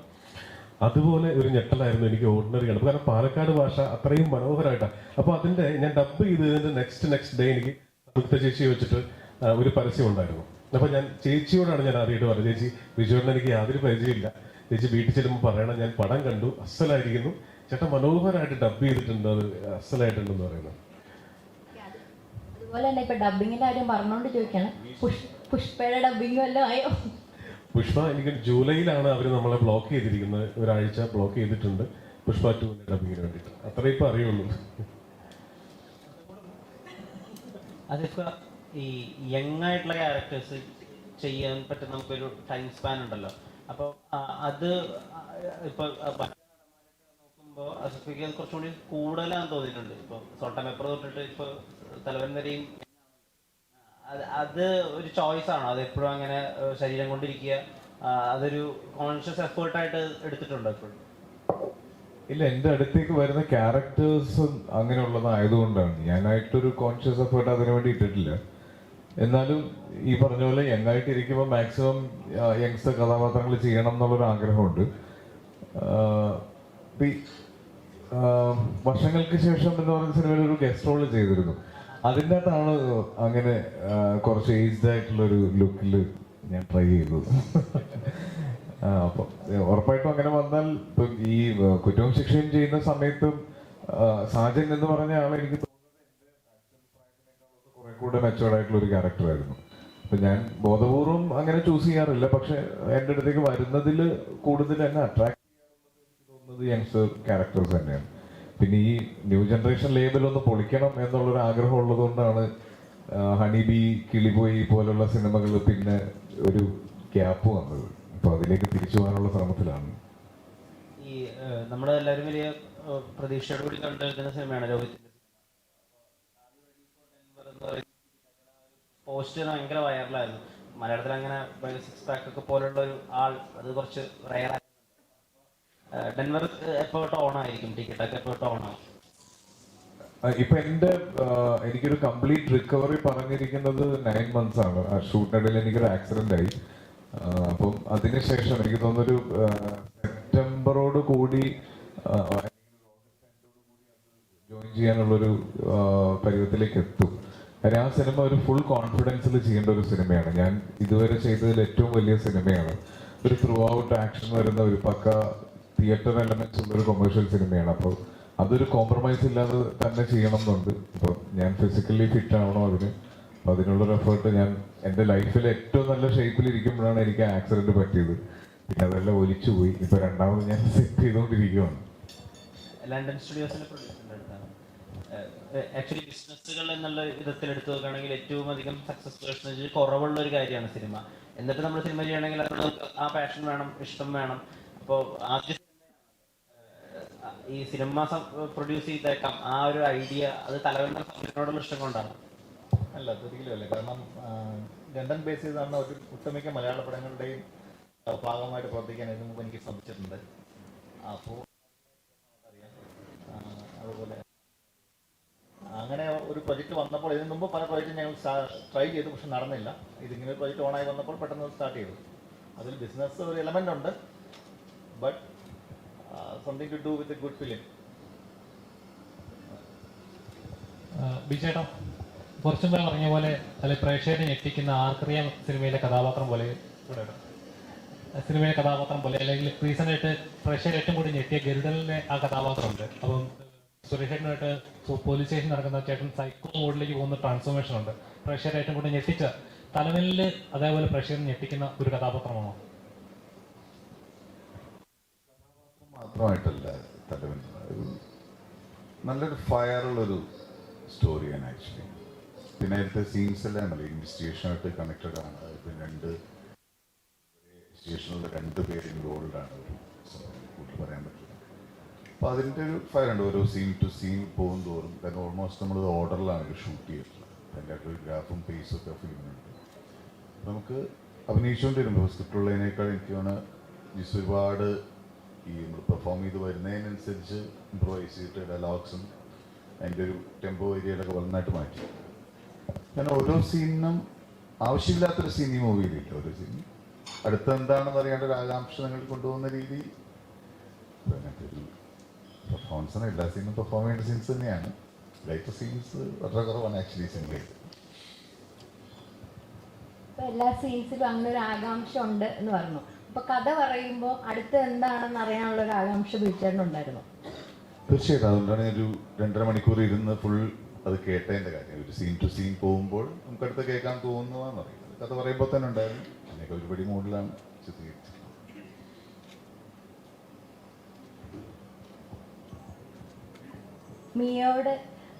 അതുപോലെ ഒരു ഞെട്ടലായിരുന്നു എനിക്ക് ഓർഡിനറി കണ്ടത്. കാരണം പാലക്കാട് ഭാഷ അത്രയും മനോഹരമായിട്ടാണ്. അപ്പോൾ അതിൻ്റെ ഞാൻ ഡബ് ചെയ്തതിൻ്റെ നെക്സ്റ്റ് ഡേ എനിക്ക് മുക്ത ചേച്ചിയെ വെച്ചിട്ട് ഒരു പരസ്യം ഉണ്ടായിരുന്നു. അപ്പോൾ ഞാൻ ചേച്ചിയോടാണ് ഞാൻ ആദ്യമായിട്ട് പറഞ്ഞത്, ചേച്ചി ബിജുവേട്ടൻ എനിക്ക് യാതൊരു പരിചയമില്ല, ചേച്ചി വീട്ടിൽ ചെല്ലുമ്പോൾ പറയണം ഞാൻ പടം കണ്ടു, അസ്സലായിരിക്കുന്നു, ചേട്ടൻ മനോഹരമായിട്ട് ഡബ് ചെയ്തിട്ടുണ്ട്, അത് അസ്സലായിട്ടുണ്ടെന്ന് പറയുന്നത്. അതുപോലെ തന്നെ ഇപ്പൊ ഡബിങ്ങിന്റെ കാര്യം പറഞ്ഞുകൊണ്ട് ചോദിക്കാണ്, പുഷ്പയുടെ ഡബിങ് വല്ലതും ആയോ? പുഷ്പ എനിക്ക് ജൂലൈയിലാണ് അവർ നമ്മളെ ബ്ലോക്ക് ചെയ്തിരിക്കുന്നത്, ഒരാഴ്ച ബ്ലോക്ക് ചെയ്തിട്ടുണ്ട് പുഷ്പ 2 ഡബിങ്ങിന് വേണ്ടിയിട്ട്. അത്രേ ഇപ്പം അറിയുള്ളൂ. അതിപ്പോ ഈ യങ് ആയിട്ടുള്ള ക്യാരക്ടേഴ്സ് ചെയ്യാൻ പറ്റുന്ന നമുക്കൊരു ടൈം സ്പാൻ ഉണ്ടല്ലോ. അപ്പോൾ അത് ഇപ്പൊ നോക്കുമ്പോൾ അസിഫിക്ക് കുറച്ചുകൂടി കൂടുതലാണെന്ന് തോന്നിയിട്ടുണ്ട്. ഇപ്പൊ സോൾട്ട് ആൻഡ് പെപ്പർ തൊട്ടിട്ട് ഇപ്പൊ തലവൻ വരെയും അത് ഒരു ചോയ്സ് ആണോ? അത് എപ്പോഴും അങ്ങനെ ശരീരം കൊണ്ടിരിക്കുക, അതൊരു കോൺഷ്യസ് എഫേർട്ടായിട്ട് എടുത്തിട്ടുണ്ടോ എപ്പോഴും? ഇല്ല, എൻ്റെ അടുത്തേക്ക് വരുന്ന ക്യാരക്ടേഴ്സ് അങ്ങനെയുള്ളതായതുകൊണ്ടാണ്. ഞാനായിട്ടൊരു കോൺഷ്യസ് എഫേർട്ട് അതിനു വേണ്ടി ഇട്ടിട്ടില്ല. എന്നാലും ഈ പറഞ്ഞ പോലെ യങ്ങായിട്ട് ഇരിക്കുമ്പോൾ മാക്സിമം യങ്സ്റ്റർ കഥാപാത്രങ്ങൾ ചെയ്യണം എന്നുള്ളൊരു ആഗ്രഹമുണ്ട്. വർഷങ്ങൾക്ക് ശേഷം എന്ന് പറയുന്ന സിനിമയിൽ ഒരു ഗസ്റ്റ് റോൾ ചെയ്തിരുന്നു. അതിൻ്റെ അകത്താണ് അങ്ങനെ കുറച്ച് ഏജ്ഡ് ആയിട്ടുള്ളൊരു ലുക്കിൽ ഞാൻ ട്രൈ ചെയ്തത്. അപ്പം ഉറപ്പായിട്ടും അങ്ങനെ വന്നാൽ ഇപ്പം ഈ കുറ്റവും ശിക്ഷയും ചെയ്യുന്ന സമയത്തും സാജൻ എന്ന് പറഞ്ഞ ആൾ എനിക്ക് തോന്നുന്നത് എൻ്റെ ആക്ഷൻ പ്രായത്തിനേക്കാളൊക്കെ കുറെ കൂടെ മെച്ചുവേർഡ് ആയിട്ടുള്ള ഒരു ക്യാരക്ടറായിരുന്നു. അപ്പം ഞാൻ ബോധപൂർവം അങ്ങനെ ചൂസ് ചെയ്യാറില്ല. പക്ഷെ എൻ്റെ അടുത്തേക്ക് വരുന്നതിൽ കൂടുതൽ എന്നെ അട്രാക്ട് ചെയ്യാറുള്ളത് എനിക്ക് തോന്നുന്നത് യങ്സ്റ്റർ ക്യാരക്ടേഴ്സ് തന്നെയാണ്. പിന്നെ ഈ ന്യൂ ജനറേഷൻ ലേബൽ ഒന്ന് പൊളിക്കണം എന്നുള്ളൊരു ആഗ്രഹം ഉള്ളത് കൊണ്ടാണ് ഹണിബി, കിളിപോയി പോലുള്ള സിനിമകൾ പിന്നെ ഒരു ഗ്യാപ്പ് വന്നത്. അപ്പോൾ അതിലേക്ക് തിരിച്ചു പോകാനുള്ള ശ്രമത്തിലാണ്. ഈ നമ്മുടെ എല്ലാവരും വലിയ പ്രതീക്ഷയോട് കൂടി കണ്ടുവെക്കുന്ന സിനിമയാണ് രോഹിത്തിന്റെ പോസ്റ്റർ ഭയങ്കര വൈറലായിരുന്നു. മലയാളത്തിൽ അങ്ങനെ 6 പാക്ക് ഒക്കെ പോലുള്ള ഒരു ആൾ അത് കുറച്ച് റയർ. ഡെൻവർ എപ്പോഴും ഓണായിരിക്കും, ടിക്കറ്റൊക്കെ എപ്പോഴും ഓണാവും. ഇപ്പൊ എനിക്കൊരു കംപ്ലീറ്റ് റിക്കവറി പറഞ്ഞിരിക്കുന്നത് 9 months ആണ്. ആ ഷൂട്ടിനിടയിൽ എനിക്കൊരു ആക്സിഡന്റ് ആയി. അപ്പം അതിനുശേഷം എനിക്ക് തോന്നുന്നൊരു സെപ്റ്റംബറോട് കൂടി ജോയിൻ ചെയ്യാനുള്ളൊരു പരുവത്തിലേക്ക് എത്തും. കാര്യം ആ സിനിമ ഒരു ഫുൾ കോൺഫിഡൻസിൽ ചെയ്യേണ്ട ഒരു സിനിമയാണ്. ഞാൻ ഇതുവരെ ചെയ്തതിൽ ഏറ്റവും വലിയ സിനിമയാണ്. ഒരു ത്രൂ ഔട്ട് ആക്ഷൻ വരുന്ന ഒരു പക്ക തിയേറ്റർ എലമെന്റ്സ് ഉള്ളൊരു കൊമേഴ്ഷ്യൽ സിനിമയാണ്. അപ്പോൾ അതൊരു കോംപ്രമൈസ് ഇല്ലാതെ തന്നെ ചെയ്യണം എന്നുണ്ട്. അപ്പോൾ ഞാൻ ഫിസിക്കലി ഫിറ്റ് ആവണം അതിന്. അപ്പോൾ അതിനുള്ളൊരു എഫേർട്ട് ഞാൻ എൻ്റെ ലൈഫിൽ ഏറ്റവും നല്ല ഷേപ്പിൽ ഇരിക്കുമ്പോഴാണ് എനിക്ക് ആക്സിഡന്റ് പറ്റിയത്. പിന്നെ അതെല്ലാം ഒലിച്ചു പോയി. ഇപ്പൊ രണ്ടാമത് ഞാൻ സെറ്റ് ചെയ്തുകൊണ്ടിരിക്കുകയാണ്. ലണ്ടൻ സ്റ്റുഡിയോസിന്റെ പ്രൊഡ്യൂസറിന്റെ അടുത്താണ്. ആക്ച്വലി ബിസിനസ്സുകൾ എന്നുള്ള വിധത്തിൽ എടുത്തു നോക്കുകയാണെങ്കിൽ ഏറ്റവും അധികം സക്സസ് പെർസെൻറ്റേജ് കുറവുള്ള ഒരു കാര്യമാണ് സിനിമ. എന്നിട്ട് നമ്മൾ സിനിമ ചെയ്യണമെങ്കിൽ അത് ആ പാഷൻ വേണം, ഇഷ്ടം വേണം. അപ്പോൾ ആദ്യ ഈ സിനിമ പ്രൊഡ്യൂസ് ചെയ്തേക്കാം ആ ഒരു ഐഡിയ അത് തലവന്റെ സംഘടനയോടുള്ള ഇഷ്ടം കൊണ്ടാണ്. അല്ല, അതൊരിക്കലും അല്ല. കാരണം ലണ്ടൻ ബേസ് ചെയ്താണ് ഒരു ഒട്ടുമിക്ക മലയാള പടങ്ങളുടെയും ഭാഗമായിട്ട് പ്രവർത്തിക്കാൻ ഇതിനു മുമ്പ് എനിക്ക് സാധിച്ചിട്ടുണ്ട്. അപ്പോൾ അറിയാം. അതുപോലെ അങ്ങനെ ഒരു പ്രൊജക്റ്റ് വന്നപ്പോൾ ഇതിനു മുമ്പ് പല പ്രൊജക്റ്റും ഞങ്ങൾ ട്രൈ ചെയ്തു, പക്ഷെ നടന്നില്ല. ഇതിങ്ങനെ ഒരു പ്രൊജക്റ്റ് ഓണായി വന്നപ്പോൾ പെട്ടെന്ന് സ്റ്റാർട്ട് ചെയ്തു. അതിൽ ബിസിനസ് ഒരു എലമെൻ്റ് ഉണ്ട്, but something to do with a good film. ബിജേട്ടാ, കുറച്ചും പേര് പറഞ്ഞ പോലെ അല്ലെ പ്രേക്ഷകരെ ഞെട്ടിക്കുന്ന ആർക്കറിയാം സിനിമയിലെ കഥാപാത്രം പോലെ അല്ലെങ്കിൽ റീസെൻ്റായിട്ട് പ്രേക്ഷകർ ഏറ്റവും കൂടി ഞെട്ടിയ ഗരുഡലിലെ ആ കഥാപാത്രമുണ്ട്. അപ്പം സുരേഷേട്ടനായിട്ട് പോലീസ് സ്റ്റേഷൻ നടക്കുന്ന ചേട്ടൻ സൈക്കോ മോഡിലേക്ക് പോകുന്ന ട്രാൻസ്ഫോർമേഷൻ ഉണ്ട്. പ്രേക്ഷകരെ ഏറ്റവും കൂടി ഞെട്ടിച്ച തലവനിൽ അതേപോലെ പ്രേക്ഷകർ ഞെട്ടിക്കുന്ന ഒരു കഥാപാത്രമാണോ? മാത്രമായിട്ടല്ല, തലവൻ ഒരു നല്ലൊരു ഫയറുള്ളൊരു സ്റ്റോറിയാണ് ആക്ച്വലി. പിന്നെ അതിലത്തെ സീൻസ് എല്ലാം നല്ല ഇൻവെസ്റ്റിഗേഷനായിട്ട് കണക്റ്റഡ് ആണ്. പിന്നെ സ്റ്റേഷനിലുള്ള 2 പേര് ഇൻവോൾവ് ആണ്. ഒരു കൂടുതൽ പറയാൻ പറ്റില്ല. അപ്പോൾ അതിൻ്റെ ഒരു ഫയറുണ്ട്. ഓരോ സീൻ ടു സീൻ പോകും തോറും. കാരണം ഓൾമോസ്റ്റ് നമ്മൾ ഓർഡറിലാണ് ഷൂട്ട് ചെയ്തിട്ടുള്ളത്. അതിൻ്റെ ഒരു ഗ്രാഫും പേസും ഒക്കെ ഫിലിമിനുണ്ട്. നമുക്ക് അഭിനയിച്ചുകൊണ്ട് വരുമ്പോൾ സ്ക്രിപ്റ്റുള്ളതിനേക്കാൾ എനിക്ക് തോന്നുന്നു ഒരുപാട് ഈ നമ്മൾ പെർഫോം ചെയ്ത് വരുന്നതിനനുസരിച്ച് ഇംപ്രൂവൈസ് ചെയ്തിട്ട് ഡയലോഗ്സും അതിൻ്റെ ഒരു ടെമ്പോ ഏരിയയിലൊക്കെ നന്നായിട്ട് മാറ്റി. കാരണം ഓരോ സീനിനും ആവശ്യമില്ലാത്തൊരു സീൻ ഈ മൂവിയിലില്ല. ഓരോ സീനും അടുത്ത എന്താണെന്ന് അറിയാണ്ട് ഒരു ആകാംക്ഷ നിങ്ങൾ കൊണ്ടുപോകുന്ന രീതി. അങ്ങനത്തെ ഒരു പെർഫോമൻസാണ്. എല്ലാ സീനും പെർഫോം ചെയ്യേണ്ട സീൻസ് തന്നെയാണ്. ലൈഫ് സീൻസ് വളരെ കുറവാണ് ആക്ച്വലി സിനിമയിൽ. എല്ലാ സീൻസിലും അങ്ങനെ ഒരു ആകാംക്ഷ ഉണ്ട് എന്ന് പറഞ്ഞു. അപ്പൊ കഥ പറയുമ്പോൾ അടുത്ത് എന്താണെന്ന് അറിയാനുള്ള ഒരു ആകാംക്ഷ ബിജേട്ടനുണ്ടായിരുന്നു? തീർച്ചയായിട്ടും. അതുകൊണ്ടാണ് ഒരു 2.5 മണിക്കൂർ ഇരുന്ന് ഫുൾ അത് കേട്ടതിൻ്റെ കാര്യം. ഒരു സീൻ ടു സീൻ പോകുമ്പോൾ നമുക്കടുത്ത് കേൾക്കാൻ തോന്നുന്നതാണെന്ന് അറിയാം. കഥ പറയുമ്പോൾ തന്നെ ഉണ്ടായിരുന്നു. അതിനൊക്കെ ഒരുപടി മോഡിലാണ് ചിത്രീകരിച്ചത്.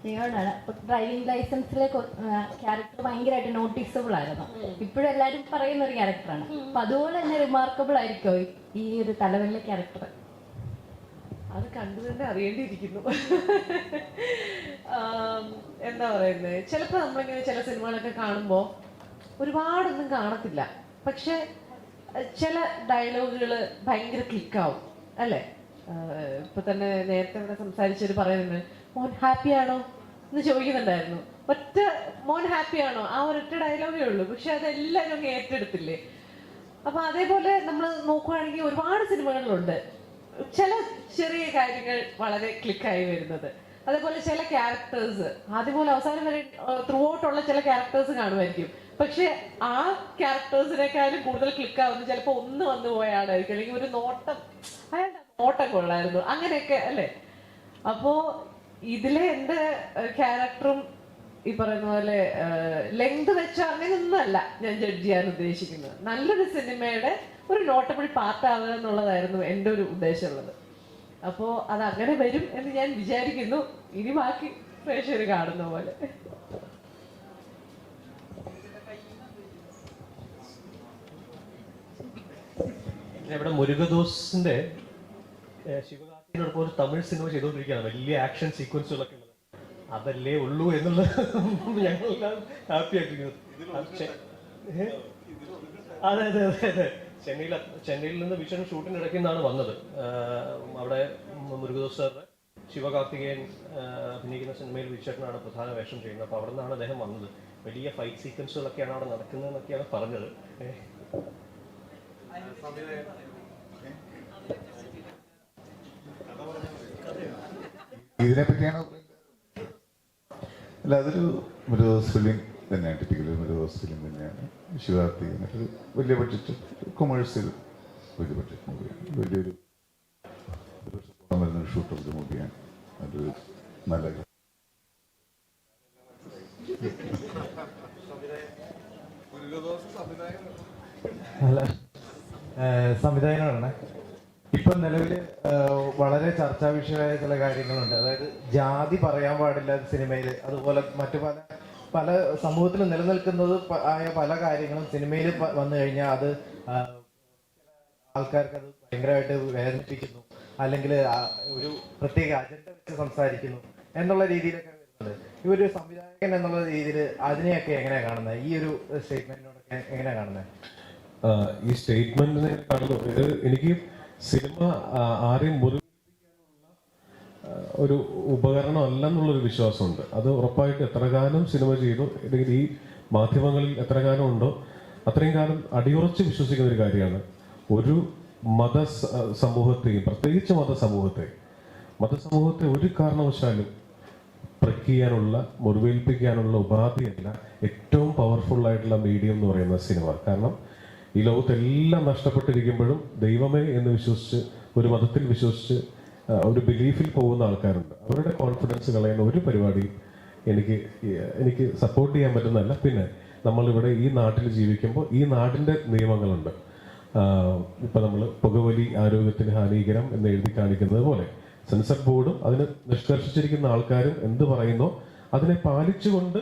മിയോടാണ് ഡ്രൈവിംഗ് ലൈസൻസിലെ ക്യാരക്ടർ ഭയങ്കരമായിട്ട് നോട്ടീസബിൾ ആയിരുന്നു. ഇപ്പോഴും എല്ലാവരും പറയുന്ന ഒരു ക്യാരക്ടറാണ്. അപ്പൊ അതുപോലെ തന്നെ റിമാർക്കബിൾ ആയിരിക്കോ ഈ ഒരു തലവനിലെ ക്യാരക്ടർ? അത് കണ്ടു തന്നെ അറിയേണ്ടിയിരിക്കുന്നു. എന്താ പറയുന്നത്, ചിലപ്പോൾ നമ്മളിങ്ങനെ ചില സിനിമകളൊക്കെ കാണുമ്പോൾ ഒരുപാടൊന്നും കാണത്തില്ല, പക്ഷെ ചില ഡയലോഗുകൾ ഭയങ്കര ക്ലിക്കാവും അല്ലേ? ഇപ്പൊ തന്നെ നേരത്തെ ഇവിടെ സംസാരിച്ചവർ പറയുന്നത് മോൻ ഹാപ്പിയാണോ എന്ന് ചോദിക്കുന്നുണ്ടായിരുന്നു. ഒറ്റ മോൻ ഹാപ്പിയാണോ, ആ ഒരൊറ്റ ഡയലോഗേ ഉള്ളൂ, പക്ഷെ അതെല്ലാവരും അങ്ങ് ഏറ്റെടുത്തില്ലേ. അപ്പൊ അതേപോലെ നമ്മൾ നോക്കുവാണെങ്കിൽ ഒരുപാട് സിനിമകളിലുണ്ട് ചില ചെറിയ കാര്യങ്ങൾ വളരെ ക്ലിക്കായി വരുന്നത്. അതേപോലെ ചില ക്യാരക്ടേഴ്സ് ആദ്യം പോലെ അവസാനം വരെ ത്രൂ ഔട്ടുള്ള ചില ക്യാരക്ടേഴ്സ് കാണുമായിരിക്കും, പക്ഷെ ആ ക്യാരക്ടേഴ്സിനേക്കാളും കൂടുതൽ ക്ലിക്കാവുന്നത് ചിലപ്പോൾ ഒന്ന് വന്നു പോയാടായിരിക്കും, അല്ലെങ്കിൽ ഒരു നോട്ടം, അയാളുടെ നോട്ടം കൊള്ളായിരുന്നു, അങ്ങനെയൊക്കെ അല്ലേ. അപ്പോ ഇതിലെ എന്റെ ക്യാരക്ടറും ഈ പറയുന്ന പോലെ ലെങ്ത് വെച്ചോ അങ്ങനെയൊന്നുമല്ല ഞാൻ ജഡ്ജ് ചെയ്യാൻ ഉദ്ദേശിക്കുന്നത്. നല്ലൊരു സിനിമയുടെ ഒരു നോട്ടബിൾ പാർട്ട് ആവുക എന്നുള്ളതായിരുന്നു എൻ്റെ ഒരു ഉദ്ദേശമുള്ളത്. അപ്പോ അത് അങ്ങനെ വരും എന്ന് ഞാൻ വിചാരിക്കുന്നു. ഇനി ബാക്കി പ്രേക്ഷകർ കാണുന്ന പോലെ. ഇവിടെ മുരുകദോസിന്റെ ശിവകാർത്തിനോടൊപ്പം ഒരു തമിഴ് സിനിമ ചെയ്തുകൊണ്ടിരിക്കുകയാണ്. വലിയ ആക്ഷൻ സീക്വൻസുകളൊക്കെ ഉള്ളത്. അതല്ലേ ഉള്ളൂ എന്നുള്ള ഞങ്ങളെല്ലാം ഹാപ്പി ആയിട്ടിരിക്കുന്നു. അതെ അതെ അതെ അതെ. ചെന്നൈയിൽ നിന്ന് വിഷൻ ഷൂട്ടിനിടയ്ക്ക് നിന്നാണ് വന്നത്. അവിടെ മുരുകദോസ് സാറിന്റെ ശിവകാർത്തികേയൻ അഭിനയിക്കുന്ന സിനിമയിൽ വിചേട്ടനാണ് പ്രധാന വേഷം ചെയ്യുന്നത്. അപ്പോൾ അവിടെ നിന്നാണ് അദ്ദേഹം വന്നത്. വലിയ ഫൈറ്റ് സീക്വൻസുകളൊക്കെയാണ് അവിടെ നടക്കുന്നതെന്നൊക്കെയാണ് പറഞ്ഞത്. ഇതിനെപ്പറ്റിയാണോ? അല്ല, അതൊരു മുരുകദോസ് ഫിലിം തന്നെയാണ്. ടിപ്പിക്കൽ മുരുകദോസ് ഫിലിം തന്നെയാണ്. ശിവകാർത്തികേയൻ ഒരു വലിയ ബഡ്ജറ്റ് കൊമേഴ്സ്യൽ വലിയ ബഡ്ജറ്റ് മൂവിയാണ്. വലിയൊരു വരുന്നൊരു ഷൂട്ട് ഓഫ് ദ മൂവിയാണ്. അതൊരു നല്ല സംവിധായകനാണ്. ഇപ്പം നിലവിൽ വളരെ ചർച്ചാ വിഷയമായ ചില കാര്യങ്ങളുണ്ട്. അതായത് ജാതി പറയാൻ പാടില്ല സിനിമയിൽ, അതുപോലെ മറ്റു പല സമൂഹത്തിൽ നിലനിൽക്കുന്നത് ആയ പല കാര്യങ്ങളും സിനിമയിൽ വന്നു കഴിഞ്ഞാൽ അത് ആൾക്കാർക്ക് അത് ഭയങ്കരമായിട്ട് വേദനിപ്പിക്കുന്നു, അല്ലെങ്കിൽ ഒരു പ്രത്യേക അജണ്ട വെച്ച് സംസാരിക്കുന്നു എന്നുള്ള രീതിയിലൊക്കെ വരുന്നത്. ഈ ഒരു സംവിധായകൻ എന്നുള്ള രീതിയിൽ അതിനെയൊക്കെ എങ്ങനെയാണ് കാണുന്നത്? ഈ ഒരു സ്റ്റേറ്റ്മെന്റിനോടൊക്കെ എങ്ങനെയാണ് കാണുന്നത്? ഈ സ്റ്റേറ്റ്മെന്റിനെ കാണുന്നത് ഇത് എനിക്ക് സിനിമ ആരെയും മുറിപ്പിക്കാനുള്ള ഒരു ഉപകരണം അല്ലെന്നുള്ളൊരു വിശ്വാസമുണ്ട്. അത് ഉറപ്പായിട്ട് എത്ര കാലം സിനിമ ചെയ്തു അല്ലെങ്കിൽ ഈ മാധ്യമങ്ങളിൽ എത്ര കാലം ഉണ്ടോ അത്രയും കാലം അടിയുറച്ച് വിശ്വസിക്കുന്ന ഒരു കാര്യമാണ്. ഒരു സമൂഹത്തെയും പ്രത്യേകിച്ച് മതസമൂഹത്തെ ഒരു കാരണവശാലും പ്രഖ്യാനുള്ള മുറിവേൽപ്പിക്കാനുള്ള ഉപാധിയല്ല ഏറ്റവും പവർഫുൾ ആയിട്ടുള്ള മീഡിയം എന്ന് പറയുന്ന സിനിമ. കാരണം ഈ ലോകത്തെല്ലാം നഷ്ടപ്പെട്ടിരിക്കുമ്പോഴും ദൈവമേ എന്ന് വിശ്വസിച്ച് ഒരു മതത്തിൽ വിശ്വസിച്ച് ഒരു ബിലീഫിൽ പോകുന്ന ആൾക്കാരുണ്ട്. അവരുടെ കോൺഫിഡൻസ് കളയുന്ന ഒരു പരിപാടി എനിക്ക് സപ്പോർട്ട് ചെയ്യാൻ പറ്റുന്നതല്ല. പിന്നെ നമ്മളിവിടെ ഈ നാട്ടിൽ ജീവിക്കുമ്പോൾ ഈ നാടിൻ്റെ നിയമങ്ങളുണ്ട്. ഇപ്പം നമ്മൾ പുകവലി ആരോഗ്യത്തിന് ഹാനികരം എന്ന് എഴുതി കാണിക്കുന്നത് പോലെ സെൻസർ ബോർഡും അതിന് നിഷ്കർഷിച്ചിരിക്കുന്ന ആൾക്കാരും എന്ത് പറയുന്നോ അതിനെ പാലിച്ചുകൊണ്ട്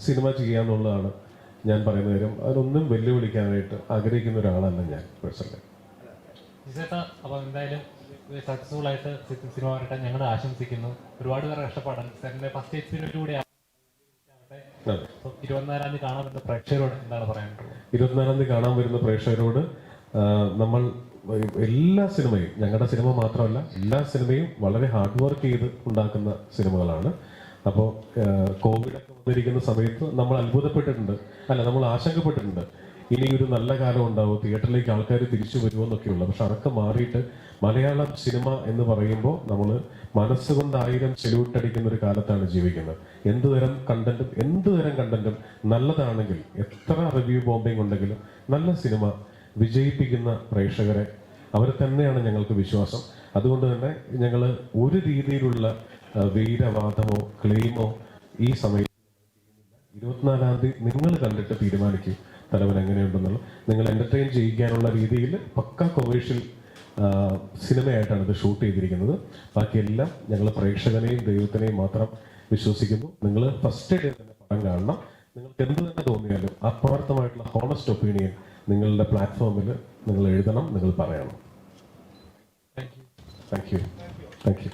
സിനിമ ചെയ്യാന്നുള്ളതാണ് ഞാൻ പറയുന്ന കാര്യം. അതിനൊന്നും വെല്ലുവിളിക്കാനായിട്ട് ആഗ്രഹിക്കുന്ന ഒരാളല്ല ഞാൻ പേഴ്സണലി. അപ്പോൾ എന്തായാലും സക്സസ്ഫുൾ ആയിട്ട് സിനിമ വരട്ടെ ഞങ്ങൾ ആശംസിക്കുന്നു. ഒരുപാട് പേരെ കഷ്ടപ്പാടാണ് സാറിന്റെ ഫസ്റ്റ് എക്സ്പീരിയൻസ് കൂടി 24-ാം തീയതി കാണാൻ വരുന്ന പ്രേക്ഷകരോട് എന്താണ് പറയാനുള്ളത്? 24-ാം തീയതി കാണാൻ വരുന്ന പ്രേക്ഷകരോട് നമ്മൾ എല്ലാ സിനിമയും, ഞങ്ങളുടെ സിനിമ മാത്രമല്ല എല്ലാ സിനിമയും വളരെ ഹാർഡ് വർക്ക് ചെയ്ത് ഉണ്ടാക്കുന്ന സിനിമകളാണ്. അപ്പോൾ കോവിഡൊക്കെ വന്നിരിക്കുന്ന സമയത്ത് നമ്മൾ അത്ഭുതപ്പെട്ടിട്ടുണ്ട്, നമ്മൾ ആശങ്കപ്പെട്ടിട്ടുണ്ട് ഇനി ഒരു നല്ല കാലം ഉണ്ടാവും, തിയേറ്ററിലേക്ക് ആൾക്കാർ തിരിച്ചു വരുമോ എന്നൊക്കെയുള്ള. പക്ഷെ അതൊക്കെ മാറിയിട്ട് മലയാളം സിനിമ എന്ന് പറയുമ്പോൾ നമ്മൾ മനസ്സുകൊണ്ട് 1000 സെല്യൂട്ട് അടിക്കുന്ന ഒരു കാലത്താണ് ജീവിക്കുന്നത്. എന്ത് തരം കണ്ടന്റും നല്ലതാണെങ്കിൽ, എത്ര റിവ്യൂ ബോംബിംഗ് ഉണ്ടെങ്കിലും നല്ല സിനിമ വിജയിപ്പിക്കുന്ന പ്രേക്ഷകരെ അവരെ തന്നെയാണ് ഞങ്ങൾക്ക് വിശ്വാസം. അതുകൊണ്ട് തന്നെ ഞങ്ങൾ ഒരു രീതിയിലുള്ള വീരവാദമോ ക്ലെയിമോ ഈ സമയത്ത് 24-ാം തീയതി നിങ്ങൾ കണ്ടിട്ട് തീരുമാനിക്കും തലവൻ എങ്ങനെയുണ്ടെന്നുള്ളത്. നിങ്ങൾ എന്റർടൈൻ ചെയ്യിക്കാനുള്ള രീതിയിൽ പക്ക കൊമേഴ്ഷ്യൽ സിനിമയായിട്ടാണ് ഇത് ഷൂട്ട് ചെയ്തിരിക്കുന്നത്. ബാക്കിയെല്ലാം ഞങ്ങൾ പ്രേക്ഷകനെയും ദൈവത്തിനെയും മാത്രം വിശ്വസിക്കുന്നു. നിങ്ങൾ ഫസ്റ്റ് ഡേ തന്നെ പടം കാണണം. നിങ്ങൾക്ക് എന്ത് തന്നെ തോന്നിയാലും ആത്മാർത്ഥമായിട്ടുള്ള ഹോണസ്റ്റ് ഒപ്പീനിയൻ നിങ്ങളുടെ പ്ലാറ്റ്ഫോമിൽ നിങ്ങൾ എഴുതണം, നിങ്ങൾ പറയണം. Thank you.